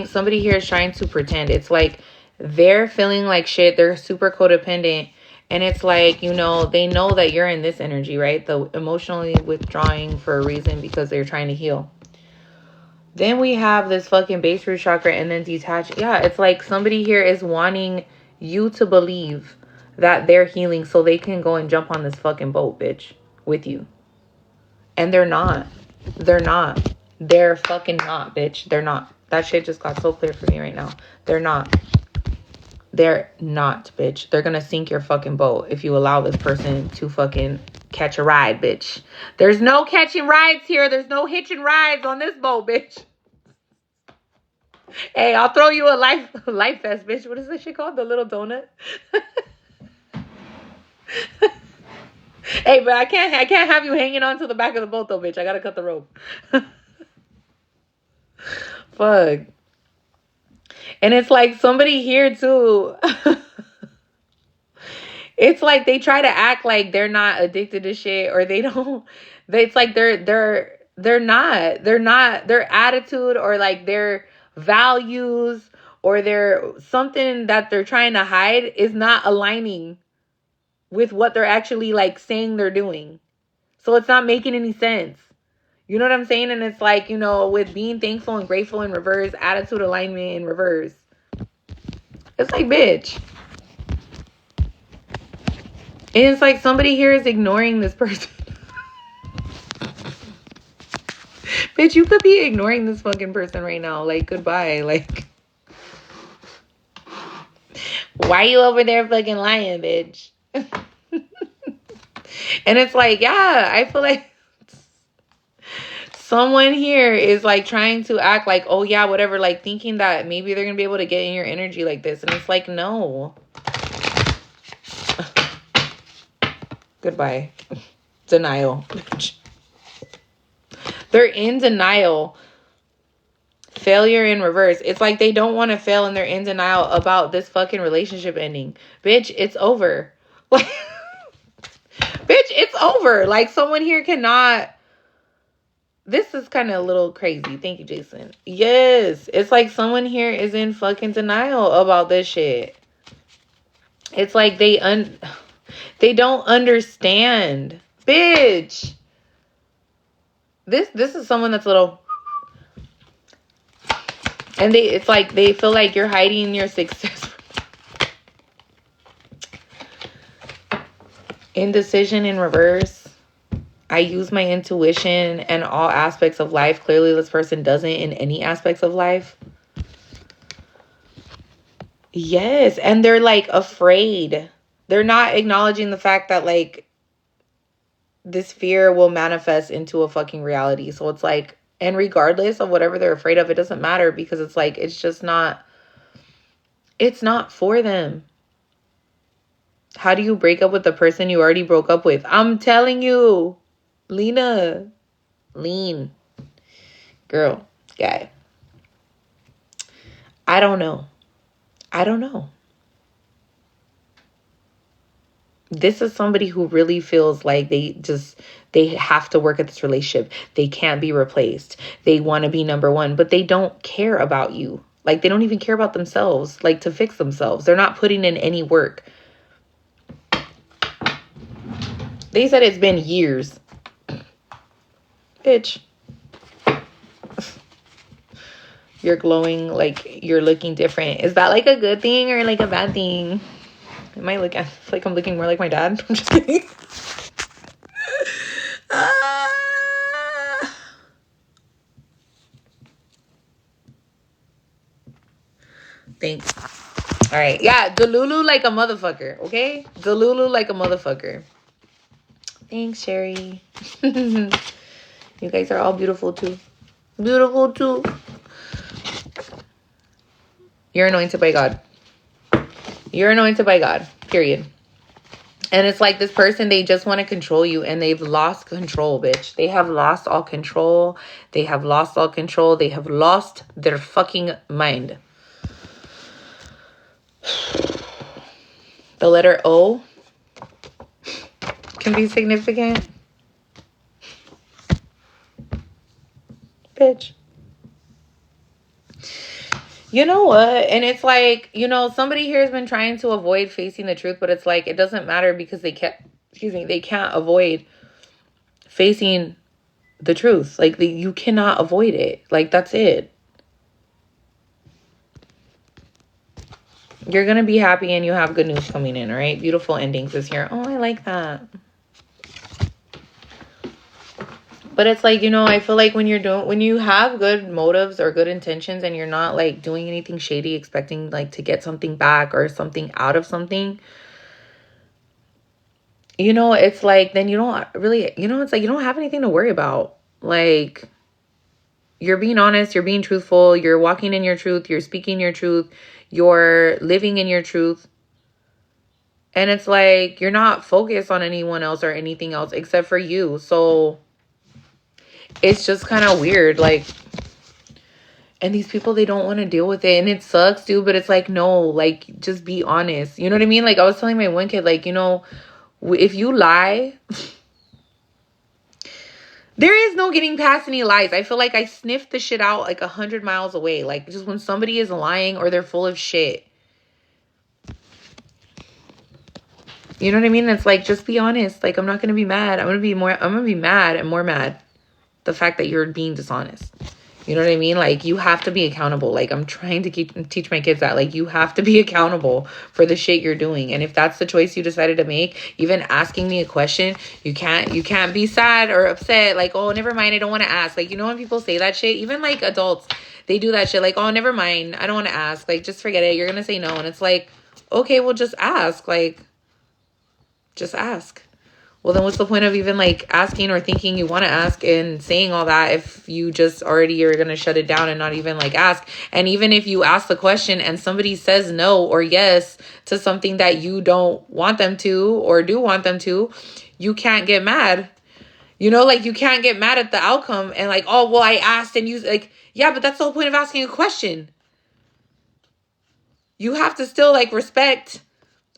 somebody here is trying to pretend. It's like they're feeling like shit. They're super codependent. And it's like, you know, they know that you're in this energy, right? The emotionally withdrawing for a reason because they're trying to heal. Then we have this fucking base root chakra and then detach. Yeah, it's like somebody here is wanting you to believe that they're healing so they can go and jump on this fucking boat, bitch, with you. And they're not. They're not. They're fucking not, bitch. They're not. That shit just got so clear for me right now. They're not. They're not, bitch. They're gonna sink your fucking boat if you allow this person to fucking catch a ride, bitch. There's no catching rides here. There's no hitching rides on this boat, bitch. Hey, I'll throw you a life vest, bitch. What is this shit called? The little donut? Hey, but I can't have you hanging on to the back of the boat though, bitch. I gotta cut the rope. Fuck. And it's like somebody here too. It's like they try to act like they're not addicted to shit, or they don't. It's like they're not. Their attitude or like their values or their something that they're trying to hide is not aligning with what they're actually like saying they're doing. So it's not making any sense. You know what I'm saying? And it's like, you know, with being thankful and grateful in reverse, attitude alignment in reverse. It's like, bitch. And it's like somebody here is ignoring this person. Bitch, you could be ignoring this fucking person right now. Like, goodbye. Like, why you over there fucking lying, bitch? And it's like, yeah, I feel like someone here is like trying to act like, oh yeah, whatever, like thinking that maybe they're gonna be able to get in your energy like this. And it's like, no. Goodbye. Denial. They're in denial. Failure in reverse. It's like they don't want to fail and they're in denial about this fucking relationship ending. Bitch, it's over. Like, bitch, it's over. Like, someone here cannot. This is kind of a little crazy. Thank you, Jason. Yes. It's like someone here is in fucking denial about this shit. It's like they don't understand. Bitch. This is someone that's a little. And it's like they feel like you're hiding your success. Indecision in reverse. I use my intuition in all aspects of life. Clearly, this person doesn't in any aspects of life. Yes. And they're like afraid. They're not acknowledging the fact that like this fear will manifest into a fucking reality. So it's like, And regardless of whatever they're afraid of, it doesn't matter, because it's like, it's not for them. How do you break up with the person you already broke up with? I'm telling you, Lena, lean, girl, guy. I don't know. This is somebody who really feels like they have to work at this relationship. They can't be replaced. They want to be number one, but they don't care about you. Like, they don't even care about themselves, like, to fix themselves. They're not putting in any work. They said it's been years. Bitch. You're glowing, like, you're looking different. Is that, like, a good thing or, like, a bad thing? Am I looking, I feel like I'm looking more like my dad. I'm just kidding. Thanks. All right. Yeah, Delulu like a motherfucker, okay? Delulu like a motherfucker. Thanks, Sherry. You guys are all beautiful, too. Beautiful, too. You're anointed by God. You're anointed by God, period. And it's like this person, they just want to control you, and they've lost control, bitch. They have lost all control. They have lost all control. They have lost their fucking mind. The letter O can be significant. Bitch. You know what? And it's like, you know, somebody here has been trying to avoid facing the truth, but it's like, it doesn't matter, because they can't avoid facing the truth. Like, you cannot avoid it. Like, that's it. You're going to be happy, and you have good news coming in, all right? Beautiful endings this year. Oh, I like that. But it's like, you know, I feel like when you have good motives or good intentions, and you're not like doing anything shady, expecting like to get something back or something out of something, you know, it's like, then you don't really, you know, it's like you don't have anything to worry about. Like, you're being honest, you're being truthful, you're walking in your truth, you're speaking your truth, you're living in your truth. And it's like, you're not focused on anyone else or anything else except for you. So it's just kind of weird. Like, and these people, they don't want to deal with it. And it sucks, dude. But it's like, no, like, just be honest. You know what I mean? Like, I was telling my one kid, like, you know, if you lie, there is no getting past any lies. I feel like I sniffed the shit out like 100 miles away. Like, just when somebody is lying or they're full of shit. You know what I mean? It's like, just be honest. Like, I'm not going to be mad. I'm going to be mad and more mad. The fact that you're being dishonest. You know what I mean? Like, you have to be accountable. Like, I'm trying to teach my kids that. Like, you have to be accountable for the shit you're doing. And if that's the choice you decided to make, even asking me a question, you can't be sad or upset. Like, oh, never mind, I don't want to ask. Like, you know when people say that shit? Even, like, adults, they do that shit. Like, oh, never mind, I don't want to ask. Like, just forget it. You're going to say no. And it's like, okay, well, just ask. Like, just ask. Well, then what's the point of even like asking or thinking you want to ask and saying all that if you just already are going to shut it down and not even like ask? And even if you ask the question and somebody says no or yes to something that you don't want them to or do want them to, you can't get mad. You know, like, you can't get mad at the outcome and like, oh, well, I asked and you like, yeah, but that's the whole point of asking a question. You have to still like respect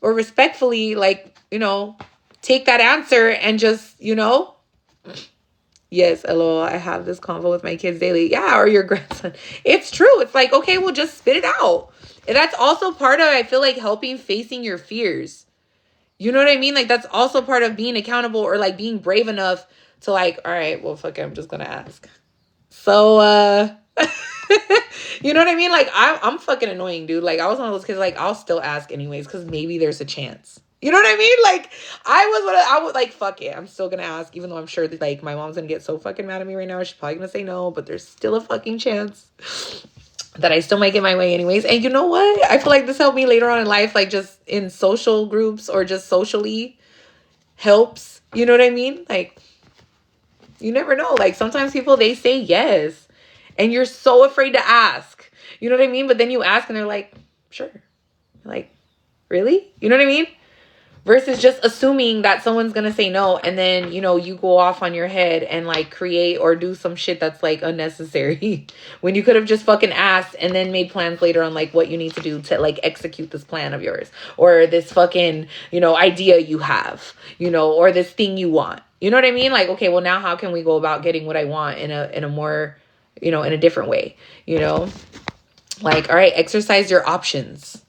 or respectfully, like, you know, take that answer and just, you know, yes, LOL, I have this convo with my kids daily. Yeah, or your grandson. It's true. It's like, okay, well, just spit it out. And that's also part of, I feel like, helping facing your fears. You know what I mean? Like, that's also part of being accountable or like being brave enough to like, all right, well, fuck it, I'm just gonna ask. So, you know what I mean? Like, I'm fucking annoying, dude. Like, I was one of those kids, like, I'll still ask anyways, because maybe there's a chance. You know what I mean? Like, I would like, fuck it. I'm still gonna ask, even though I'm sure that, like, my mom's gonna get so fucking mad at me right now. She's probably gonna say no, but there's still a fucking chance that I still might get my way anyways. And you know what? I feel like this helped me later on in life, like, just in social groups or just socially helps. You know what I mean? Like, You never know. Like, sometimes people, they say yes. And you're so afraid to ask. You know what I mean? But then you ask and they're like, sure. Like, really? You know what I mean? Versus just assuming that someone's going to say no. And then, you know, you go off on your head and like create or do some shit that's like unnecessary. When you could have just fucking asked and then made plans later on like what you need to do to like execute this plan of yours. Or this fucking, you know, idea you have. You know, or this thing you want. You know what I mean? Like, okay, well now how can we go about getting what I want in a more, you know, in a different way? You know? Like, all right, exercise your options.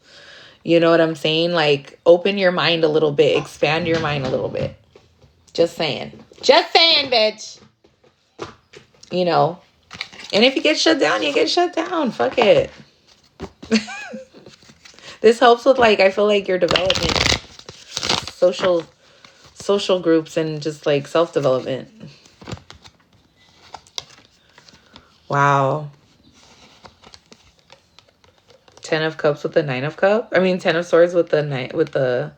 You know what I'm saying? Like, open your mind a little bit. Expand your mind a little bit. Just saying. Just saying, bitch. You know. And if you get shut down, you get shut down. Fuck it. This helps with, like, I feel like your development. Social groups and just, like, self-development. Wow. 10 of Cups with the 9 of Cups. I mean, 10 of Swords with the 9, with the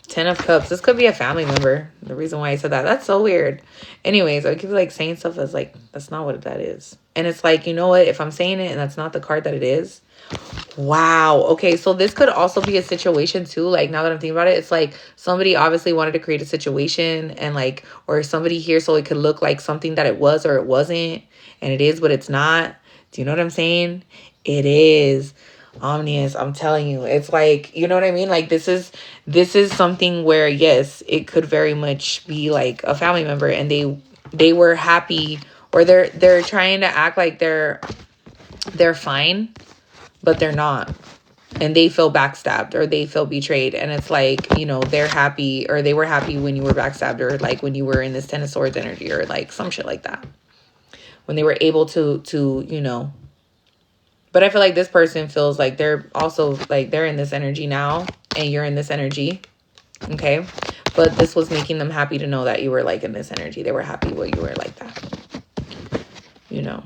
10 of Cups. This could be a family member. The reason why I said that. That's so weird. Anyways, I keep like saying stuff that's like, that's not what that is. And it's like, you know what? If I'm saying it and that's not the card that it is. Wow. Okay. So this could also be a situation too. Like, now that I'm thinking about it, it's like somebody obviously wanted to create a situation and like, or somebody here so it could look like something that it was or it wasn't. And it is, but it's not. Do you know what I'm saying? It is. Omnius, I'm telling you, it's like, you know what I mean? Like, this is something where, yes, it could very much be like a family member and they were happy, or they're trying to act like they're fine, but they're not. And they feel backstabbed or they feel betrayed. And it's like, you know, they're happy, or they were happy when you were backstabbed, or like when you were in this 10 of Swords energy, or like some shit like that. When they were able to, you know. But I feel like this person feels like they're also like they're in this energy now and you're in this energy. Okay. But this was making them happy to know that you were like in this energy. They were happy when you were like that. You know.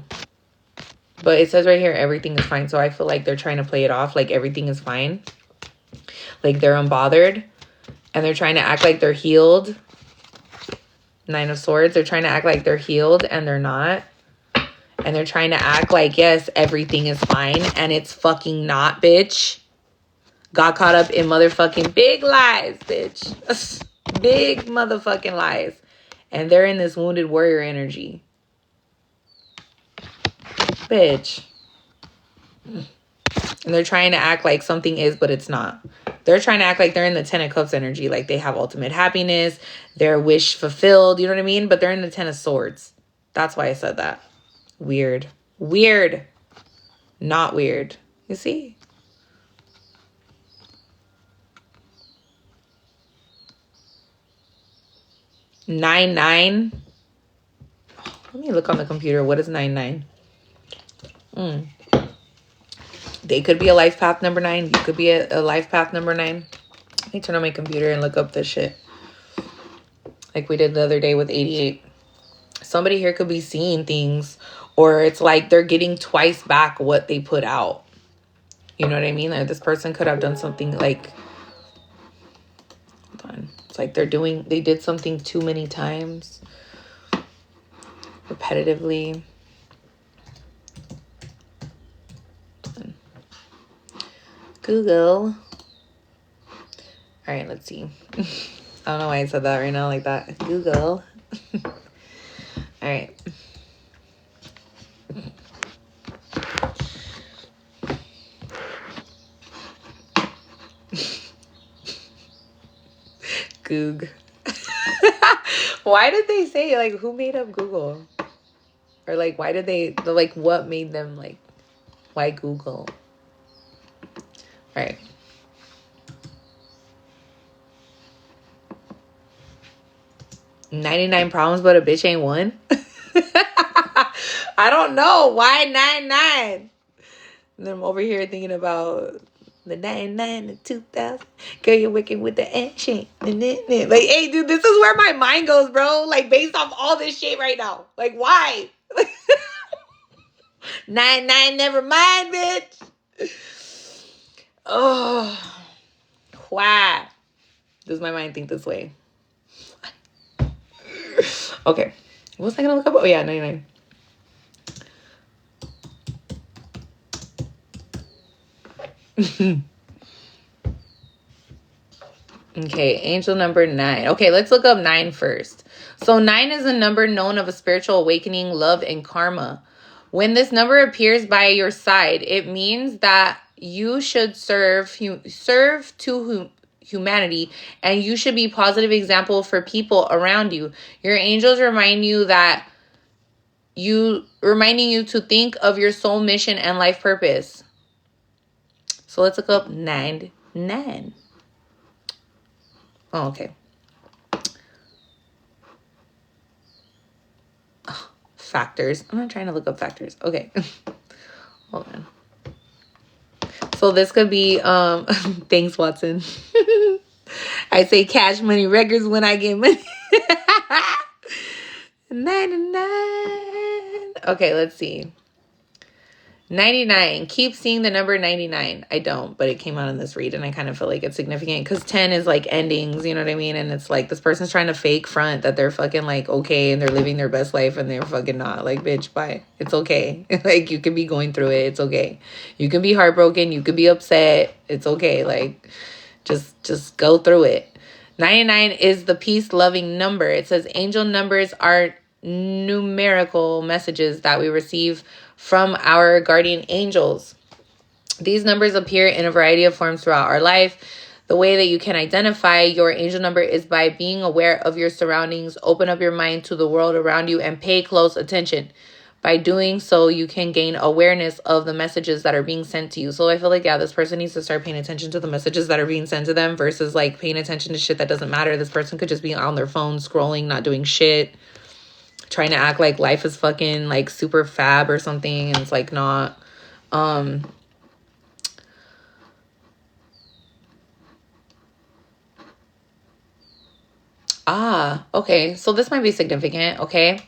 But it says right here, everything is fine. So I feel like they're trying to play it off like everything is fine. Like they're unbothered. And they're trying to act like they're healed. 9 of Swords. They're trying to act like they're healed and they're not. And they're trying to act like, yes, everything is fine. And it's fucking not, bitch. Got caught up in motherfucking big lies, bitch. Big motherfucking lies. And they're in this wounded warrior energy. Bitch. And they're trying to act like something is, but it's not. They're trying to act like they're in the 10 of Cups energy. Like they have ultimate happiness. Their wish fulfilled. You know what I mean? But they're in the 10 of Swords. That's why I said that. Weird. Weird. Not weird. You see? Nine. Let me look on the computer. What is 9? They could be a life path number 9. You could be a life path number 9. Let me turn on my computer and look up this shit. Like we did the other day with 88. Somebody here could be seeing things, or it's like they're getting twice back what they put out. You know what I mean? Like this person could have done something like, hold on. It's like they did something too many times. Repetitively. Google. All right, let's see. I don't know why I said that right now like that. Google. All right. Goog. Why did they say, like, who made up Google? Or, like, why did they, like, what made them, like, why Google? All right. $99 problems, but a bitch ain't one. I don't know. Why 99? And I'm over here thinking about the 99 and 2000. Girl, you're working with the action. Like, hey, dude, this is where my mind goes, bro. Like, based off all this shit right now. Like, why? 99, never mind, bitch. Oh, why does my mind think this way? Okay. What was I going to look up? Oh, yeah, 99. Okay, angel number 9. Okay, let's look up 9 first. So 9 is a number known of a spiritual awakening, love, and karma. When this number appears by your side, it means that you should serve to humanity, and you should be a positive example for people around you. Your angels reminding you to think of your soul mission and life purpose. So let's look up 9. Oh, okay. Factors. I'm not trying to look up factors. Okay. Hold on. So this could be thanks, Watson. I say cash money records when I get money. 99. Okay, let's see. 99. Keep seeing the number 99. I don't, but it came out in this read and I kind of feel like it's significant because 10 is like endings, you know what I mean? And it's like this person's trying to fake front that they're fucking like okay and they're living their best life and they're fucking not. Like, bitch, bye. It's okay. Like, you can be going through it. It's okay. You can be heartbroken. You can be upset. It's okay. Like, just go through it. 99 is the peace-loving number. It says angel numbers are numerical messages that we receive from our guardian angels. These numbers appear in a variety of forms throughout our life. The way that you can identify your angel number is by being aware of your surroundings. Open up your mind to the world around you and pay close attention. By doing so, you can gain awareness of the messages that are being sent to you. So I feel like, yeah, this person needs to start paying attention to the messages that are being sent to them versus like paying attention to shit that doesn't matter. This person could just be on their phone scrolling, not doing shit, trying to act like life is fucking like super fab or something, and it's like not. Okay, so this might be significant. Okay,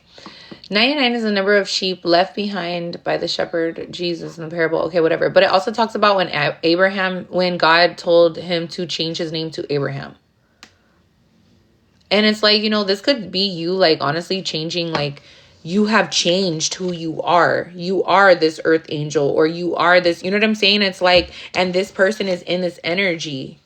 99 is the number of sheep left behind by the shepherd Jesus in the parable. Okay, whatever. But it also talks about when God told him to change his name to Abraham. And it's like, this could be you, like, honestly changing, like, you have changed who you are. You are this earth angel, or you are this, you know what I'm saying? It's like, and this person is in this energy.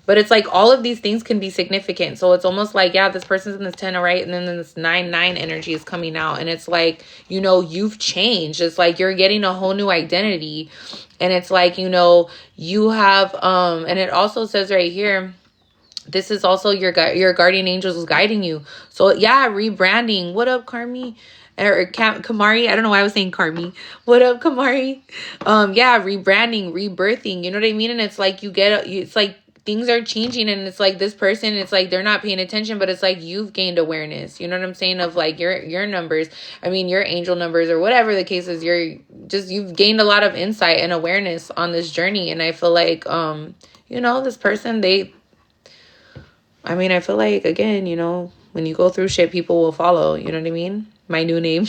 But it's like all of these things can be significant. So it's almost like, yeah, this person's in this 10, all right? And then this 9 energy is coming out. And it's like, you've changed. It's like you're getting a whole new identity. And it's like, you have, and it also says right here, this is also your guardian angels is guiding you. So yeah, rebranding. What up, Carmi? Or Kamari? I don't know why I was saying Carmi. What up, Kamari? Yeah, rebranding, rebirthing. You know what I mean? And it's like it's like things are changing, and it's like this person, it's like they're not paying attention, but it's like you've gained awareness. You know what I'm saying? Of like your numbers. I mean, your angel numbers or whatever the case is. You've gained a lot of insight and awareness on this journey, and I feel like this person I feel like, again, when you go through shit, people will follow. You know what I mean? My new name.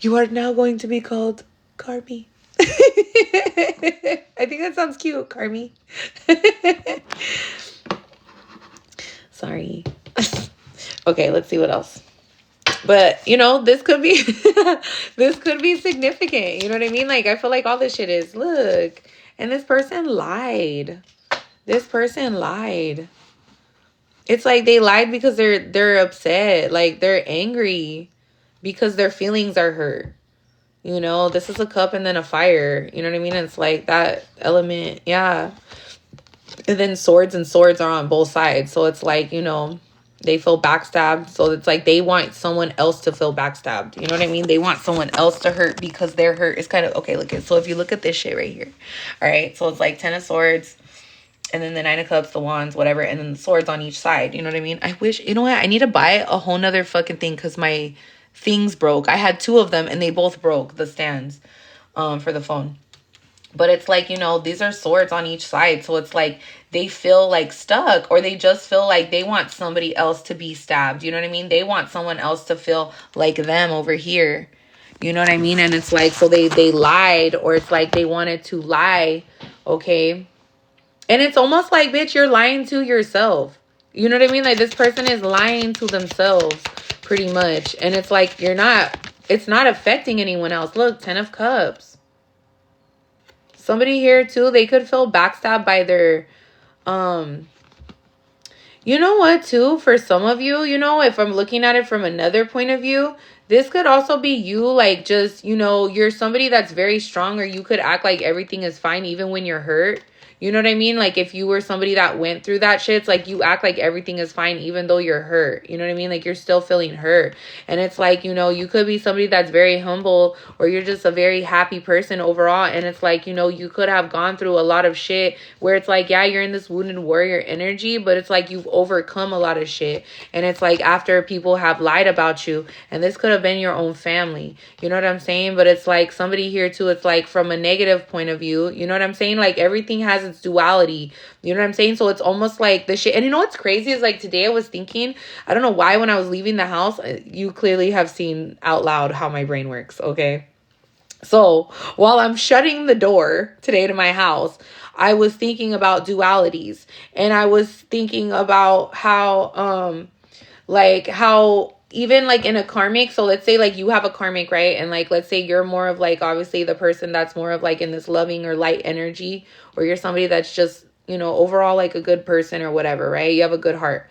You are now going to be called Carmi. I think that sounds cute, Carmi. Sorry. Okay, let's see what else. But, this could be this could be significant. You know what I mean? Like, I feel like all this shit is, look, and this person lied. This person lied. It's like they lied because they're upset. Like, they're angry because their feelings are hurt. This is a cup and then a fire. You know what I mean? It's like that element. Yeah. And then swords are on both sides. So it's like, they feel backstabbed. So it's like they want someone else to feel backstabbed. You know what I mean? They want someone else to hurt because their hurt is kind of, okay, look at, so if you look at this shit right here. All right. So it's like 10 of swords. And then the 9 of cups, the wands, whatever. And then the swords on each side. You know what I mean? I wish, you know what? I need to buy a whole nother fucking thing because my things broke. I had 2 of them and they both broke, the stands for the phone. But it's like, these are swords on each side. So it's like they feel like stuck, or they just feel like they want somebody else to be stabbed. You know what I mean? They want someone else to feel like them over here. You know what I mean? And it's like, so they lied, or it's like they wanted to lie. Okay. And it's almost like, bitch, you're lying to yourself. You know what I mean? Like, this person is lying to themselves pretty much. And it's like, it's not affecting anyone else. Look, 10 of Cups. Somebody here too, they could feel backstabbed by their, you know what, too, for some of you, you know, if I'm looking at it from another point of view, this could also be you, like, just, you know, you're somebody that's very strong, or you could act like everything is fine even when you're hurt. You know what I mean? Like, if you were somebody that went through that shit, it's like you act like everything is fine even though you're hurt. You know what I mean? Like, you're still feeling hurt. And it's like, you know, you could be somebody that's very humble, or you're just a very happy person overall. And it's like, you know, you could have gone through a lot of shit where it's like, yeah, you're in this wounded warrior energy, but it's like you've overcome a lot of shit. And it's like after people have lied about you, and this could have been your own family. You know what I'm saying? But it's like somebody here too, it's like from a negative point of view. You know what I'm saying? Like, everything has its duality. You know what I'm saying? So it's almost like the shit. And you know what's crazy is, like, today I was thinking, I don't know why, when I was leaving the house, you clearly have seen out loud how my brain works, okay? So while I'm shutting the door today to my house, I was thinking about dualities, and I was thinking about how even like in a karmic, so let's say like you have a karmic, right? And like, let's say you're more of like, obviously the person that's more of like in this loving or light energy, or you're somebody that's just, you know, overall like a good person or whatever, right? You have a good heart.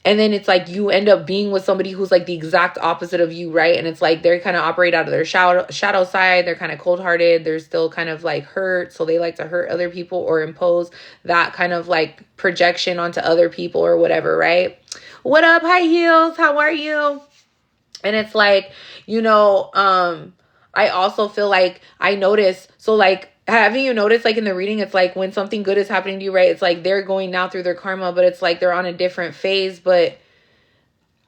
And then it's like you end up being with somebody who's like the exact opposite of you, right? And it's like they kind of operate out of their shadow side. They're kind of cold-hearted. They're still kind of like hurt. So they like to hurt other people or impose that kind of like projection onto other people or whatever, right? What up, high heels? How are you? And it's like, you know, I also feel like I notice, so like, having you notice, like in the reading, it's like when something good is happening to you, right? It's like they're going now through their karma, but it's like they're on a different phase. But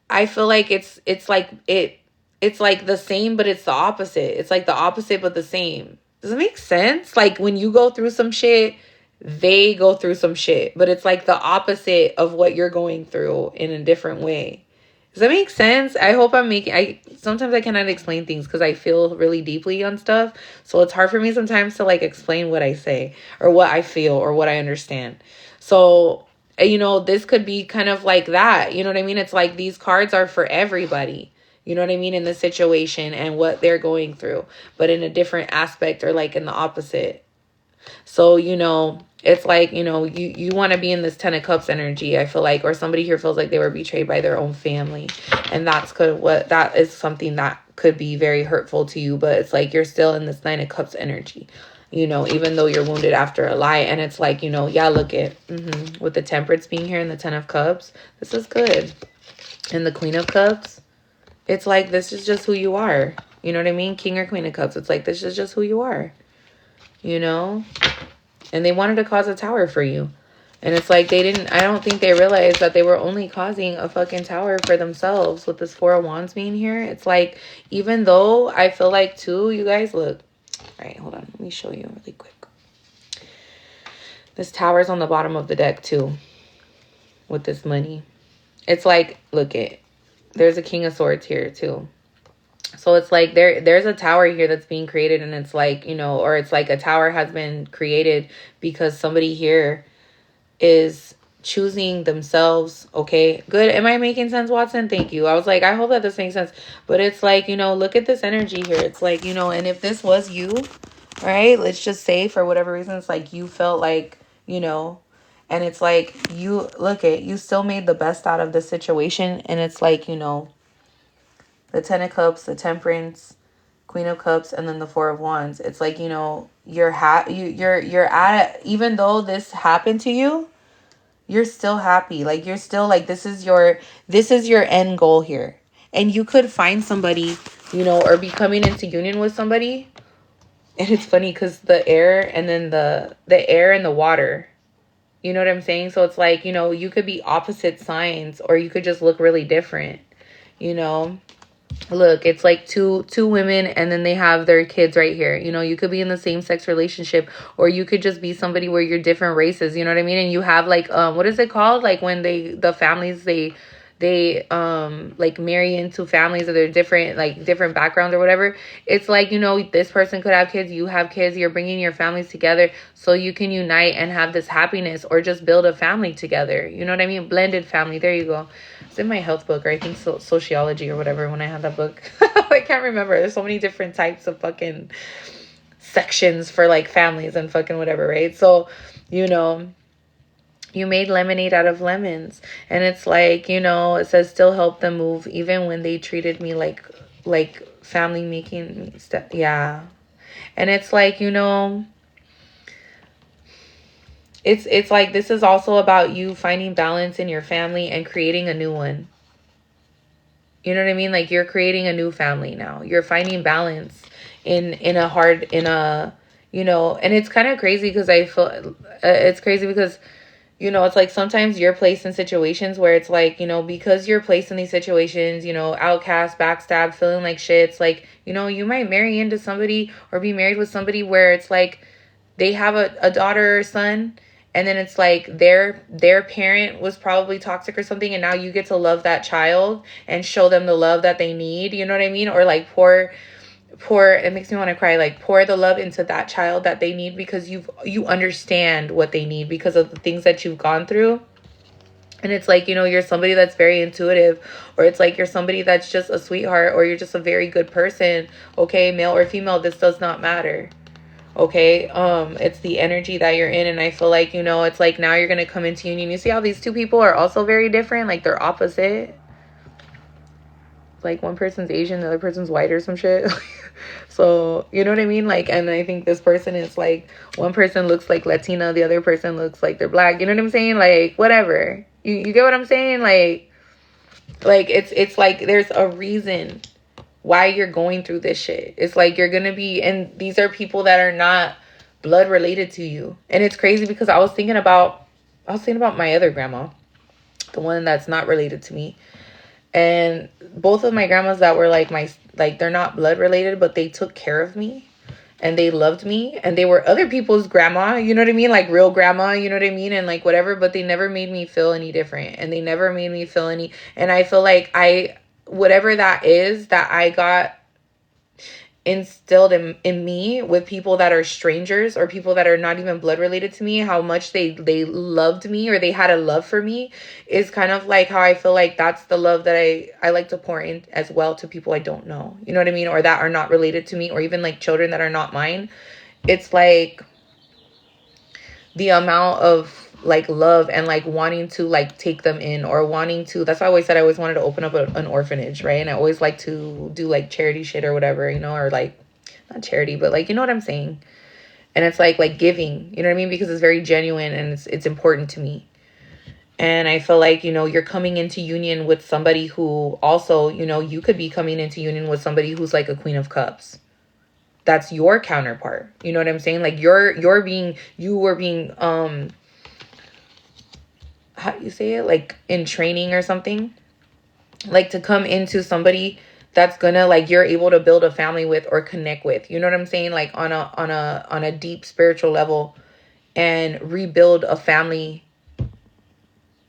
I feel like it's like the same, but it's the opposite. It's like the opposite, but the same. Does it make sense? Like when you go through some shit, they go through some shit, but it's like the opposite of what you're going through in a different way. Does that make sense? I hope I'm making, sometimes I cannot explain things because I feel really deeply on stuff. So it's hard for me sometimes to like explain what I say or what I feel or what I understand. So, you know, this could be kind of like that. You know what I mean? It's like these cards are for everybody. You know what I mean? In the situation and what they're going through, but in a different aspect or like in the opposite. So, you know, it's like, you know, you want to be in this 10 of Cups energy, I feel like, or somebody here feels like they were betrayed by their own family. And that is something that could be very hurtful to you. But it's like you're still in this 9 of Cups energy, you know, even though you're wounded after a lie. And it's like, you know, yeah, look at with the Temperance being here and the 10 of Cups. This is good. And the Queen of Cups, it's like this is just who you are. You know what I mean? King or Queen of Cups. It's like this is just who you are. You know? And they wanted to cause a tower for you. And it's like I don't think they realized that they were only causing a fucking tower for themselves with this 4 of Wands being here. It's like, even though I feel like too, you guys, look. All right, hold on. Let me show you really quick. This tower's on the bottom of the deck too with this money. It's like, look it. There's a King of Swords here too. So it's like there's a tower here that's being created, and it's like, you know, or it's like a tower has been created because somebody here is choosing themselves. Okay, good. Am I making sense, Watson? Thank you. I was like, I hope that this makes sense. But it's like, you know, look at this energy here. It's like, you know, and if this was you, right, let's just say for whatever reason, it's like you felt like, you know, and it's like you still made the best out of the situation. And it's like, you know, the 10 of Cups, the Temperance, Queen of Cups, and then the 4 of Wands. It's like, you know, you're at it, even though this happened to you, you're still happy. Like you're still like, this is your end goal here. And you could find somebody, you know, or be coming into union with somebody. And it's funny because the air and then the air and the water, you know what I'm saying? So it's like, you know, you could be opposite signs, or you could just look really different, you know. Look, it's like two women, and then they have their kids right here. You know, you could be in the same sex relationship, or you could just be somebody where you're different races. You know what I mean? And you have like, what is it called? Like when the families, they they like marry into families or they're different, like different backgrounds or whatever. It's like, you know, this person could have kids, you have kids, you're bringing your families together so you can unite and have this happiness, or just build a family together. You know what I mean? Blended family. There you go. It's in my health book, or I think sociology or whatever, when I had that book. I can't remember. There's so many different types of fucking sections for like families and fucking whatever, right? So, you know, you made lemonade out of lemons. And it's like, you know, it says still help them move even when they treated me like family, making me yeah. And it's like, you know, it's like, this is also about you finding balance in your family and creating a new one. You know what I mean? Like, you're creating a new family now. You're finding balance in a, you know, and it's kind of crazy because I feel it's crazy because, you know, it's like sometimes you're placed in situations where it's like, you know, because you're placed in these situations, you know, outcast, backstab, feeling like shit. It's like, you know, you might marry into somebody or be married with somebody where it's like they have a daughter or son, and then it's like their parent was probably toxic or something, and now you get to love that child and show them the love that they need. You know what I mean? Or like pour, it makes me want to cry, like pour the love into that child that they need, because you understand what they need because of the things that you've gone through. And it's like, you know, you're somebody that's very intuitive, or it's like you're somebody that's just a sweetheart, or you're just a very good person. Okay, male or female, this does not matter. Okay, it's the energy that you're in. And I feel like, you know, it's like now you're gonna come into union. You see how these two people are also very different, like they're opposite. Like one person's Asian, the other person's white or some shit. So, you know what I mean? Like, and I think this person is like, one person looks like Latina, the other person looks like they're black. You know what I'm saying? Like, whatever. You get what I'm saying? Like it's like there's a reason why you're going through this shit. It's like you're gonna be, and these are people that are not blood related to you. And it's crazy because I was thinking about my other grandma, the one that's not related to me. And both of my grandmas that were like they're not blood related, but they took care of me and they loved me, and they were other people's grandma, you know what I mean? Like real grandma, you know what I mean? And like whatever, but they never made me feel any different, and they never made me feel any, and I feel like whatever that is that I got instilled in me with people that are strangers or people that are not even blood related to me, how much they loved me, or they had a love for me, is kind of like how I feel like that's the love that I like to pour in as well to people I don't know, you know what I mean? Or that are not related to me, or even like children that are not mine. It's like the amount of like love and like wanting to like take them in, or wanting to, that's why I always said I always wanted to open up an orphanage, right? And I always like to do like charity shit or whatever, you know, or like not charity, but like, you know what I'm saying? And it's like giving, you know what I mean? Because it's very genuine and it's important to me. And I feel like, you know, you're coming into union with somebody who also, you know, you could be coming into union with somebody who's like a Queen of Cups. That's your counterpart. You know what I'm saying? Like you were being how do you say it? Like in training or something, like to come into somebody that's gonna like you're able to build a family with or connect with, you know what I'm saying? Like on a deep spiritual level, and rebuild a family,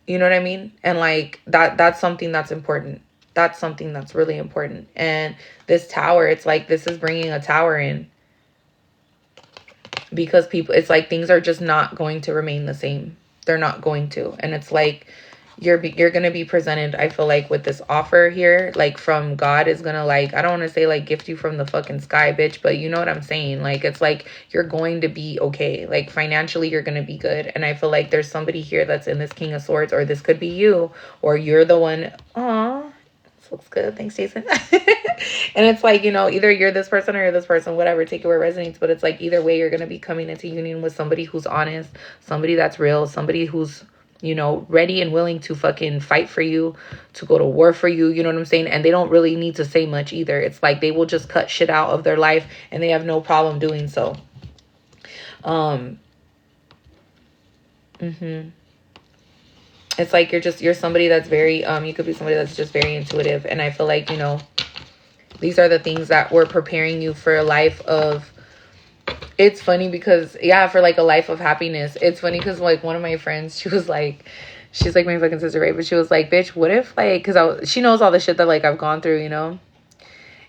you know what I mean? And like that's something that's important. That's something that's really important. And this tower, it's like this is bringing a tower in, because people, it's like things are just not going to remain the same. They're not going to. And it's like you're going to be presented, I feel like, with this offer here, like from God is going to, like, I don't want to say like gift you from the fucking sky, bitch, but you know what I'm saying? Like, it's like you're going to be okay. Like financially, you're going to be good. And I feel like there's somebody here that's in this King of Swords, or this could be you, or you're the one. Aw, this looks good. Thanks, Jason. And it's like, you know, either you're this person or you're this person, whatever, take it where it resonates. But it's like either way, you're going to be coming into union with somebody who's honest, somebody that's real, somebody who's, you know, ready and willing to fucking fight for you, to go to war for you, you know what I'm saying? And they don't really need to say much either. It's like they will just cut shit out of their life and they have no problem doing so. It's like you're somebody that's very, you could be somebody that's just very intuitive. And I feel like, you know, these are the things that were preparing you for a life of, it's funny because, yeah, for like a life of happiness. It's funny because like one of my friends, she was like, She's like my fucking sister, right? But she was like, bitch, what if like, because she knows all the shit that like I've gone through, you know?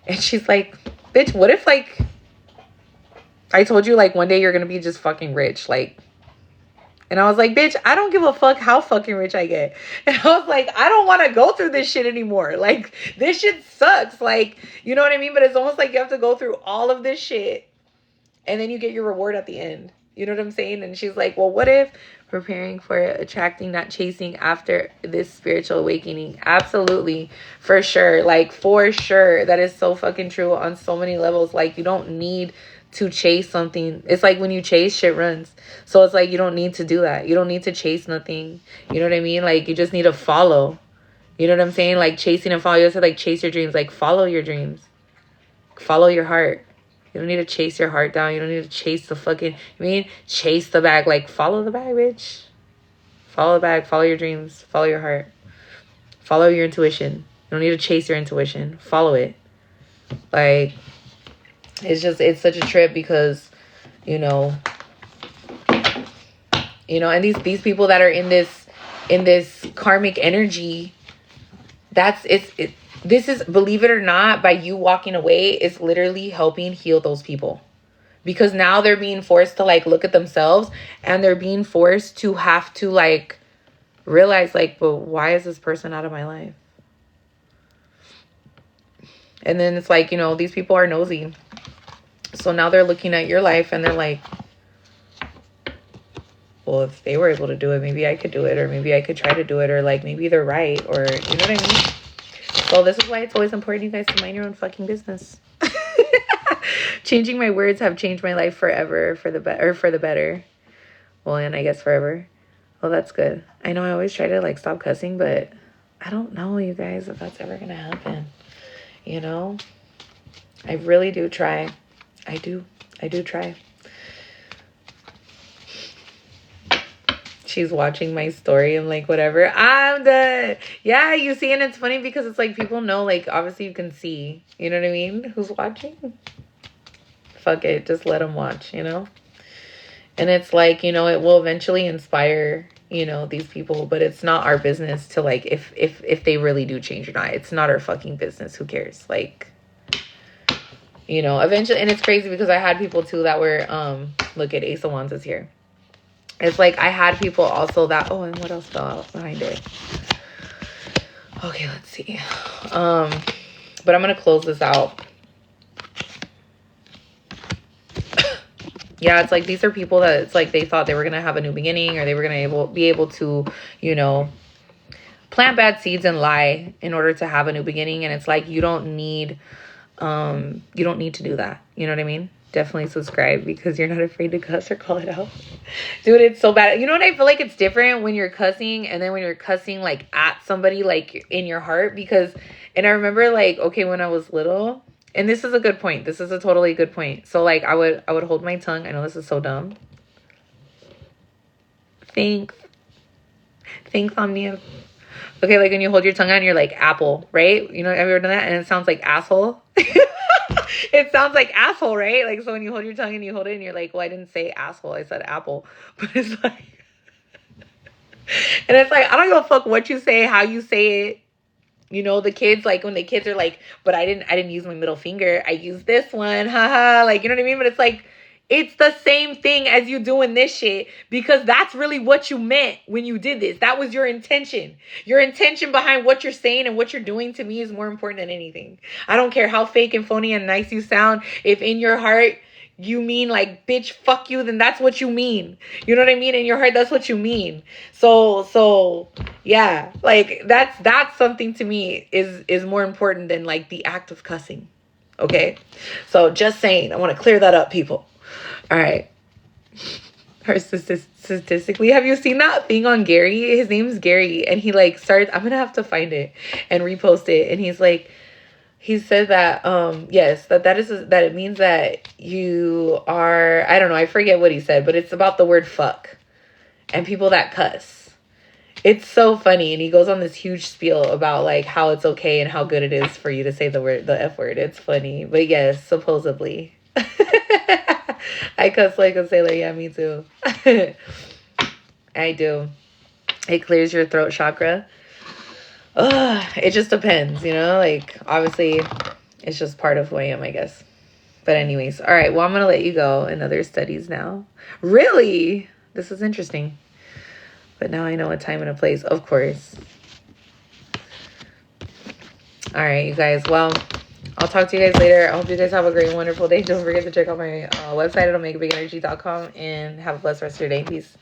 And she's like, bitch, what if like I told you like one day you're gonna be just fucking rich, like. And I was like, bitch, I don't give a fuck how fucking rich I get. And I was like, I don't want to go through this shit anymore. Like, this shit sucks. Like, you know what I mean? But it's almost like you have to go through all of this shit and then you get your reward at the end. You know what I'm saying? And she's like, well, what if preparing for attracting, not chasing after this spiritual awakening? Absolutely. For sure. Like, for sure. That is so fucking true on so many levels. Like, you don't need to chase something. It's like when you chase, shit runs. So it's like you don't need to do that. You don't need to chase nothing. You know what I mean? Like, you just need to follow. You know what I'm saying? Like, chasing and follow. You also like chase your dreams. Like, follow your dreams. Follow your heart. You don't need to chase your heart down. You don't need to chase the fucking, chase the bag. Like, follow the bag, bitch. Follow the bag. Follow your dreams. Follow your heart. Follow your intuition. You don't need to chase your intuition. Follow it. Like, it's such a trip because, and these people that are in this karmic energy, this is, believe it or not, by you walking away, it's literally helping heal those people. Because now they're being forced to like look at themselves and they're being forced to have to like realize like, but why is this person out of my life? And then it's like, these people are nosy. So now they're looking at your life and they're like, well, if they were able to do it, maybe I could do it, or maybe I could try to do it, or like maybe they're right, or you know what I mean? So this is why it's always important, you guys, to mind your own fucking business. Changing my words have changed my life forever for the better. Well, and I guess forever. Well, that's good. I know I always try to like stop cussing, but I don't know, you guys, if that's ever gonna happen. I really do try. I do try. She's watching my story. I'm like, whatever. I'm done. Yeah, you see, and it's funny because it's like people know, like, obviously you can see. You know what I mean? Who's watching? Fuck it. Just let them watch, And it's like, it will eventually inspire, these people. But it's not our business to, like, if they really do change or not. It's not our fucking business. Who cares? Like, eventually. And it's crazy because I had people, too, that were, look at Ace of Wands is here. It's like I had people also that, and what else fell out behind it? Okay, let's see. But I'm going to close this out. Yeah, it's like these are people that it's like they thought they were going to have a new beginning, or they were going to be able to, plant bad seeds and lie in order to have a new beginning. And it's like you don't need to do that. You know what I mean? Definitely subscribe because you're not afraid to cuss or call it out. Dude, it's so bad. You know what I feel like? It's different when you're cussing and then when you're cussing like at somebody like in your heart. And I remember like, okay, when I was little, and this is a good point. This is a totally good point. So like I would hold my tongue. I know this is so dumb. Thanks, Omnia. Okay, like when you hold your tongue out, you're like apple, right? Have you ever done that? And it sounds like asshole. It sounds like asshole, right? Like, so when you hold your tongue and you hold it and you're like, well, I didn't say asshole, I said apple. But it's like, and it's like, I don't give a fuck what you say, how you say it. The kids, like when the kids are like, but I didn't use my middle finger. I used this one. Haha. Like, you know what I mean? But it's like, it's the same thing as you doing this shit because that's really what you meant when you did this. That was your intention. Your intention behind what you're saying and what you're doing to me is more important than anything. I don't care how fake and phony and nice you sound. If in your heart you mean like, bitch, fuck you, then that's what you mean. You know what I mean? In your heart, that's what you mean. So yeah, like that's something to me is more important than like the act of cussing. Okay. So just saying, I want to clear that up, people. All right. Statistically, have you seen that thing on Gary? His name's Gary, and he like starts. I'm gonna have to find it and repost it. And he's like, he said that yes, that it means that you are. I don't know. I forget what he said, but it's about the word fuck and people that cuss. It's so funny, and he goes on this huge spiel about like how it's okay and how good it is for you to say the F word. It's funny, but yes, supposedly. I cuss like a sailor. Yeah, me too. I do. It clears your throat chakra. It just depends, you know? Like, obviously, it's just part of who I am, I guess. But anyways, all right. Well, I'm going to let you go in other studies now. Really? This is interesting. But now I know a time and a place, of course. All right, you guys. Well, I'll talk to you guys later. I hope you guys have a great, wonderful day. Don't forget to check out my website at omegabigenergy.com and have a blessed rest of your day. Peace.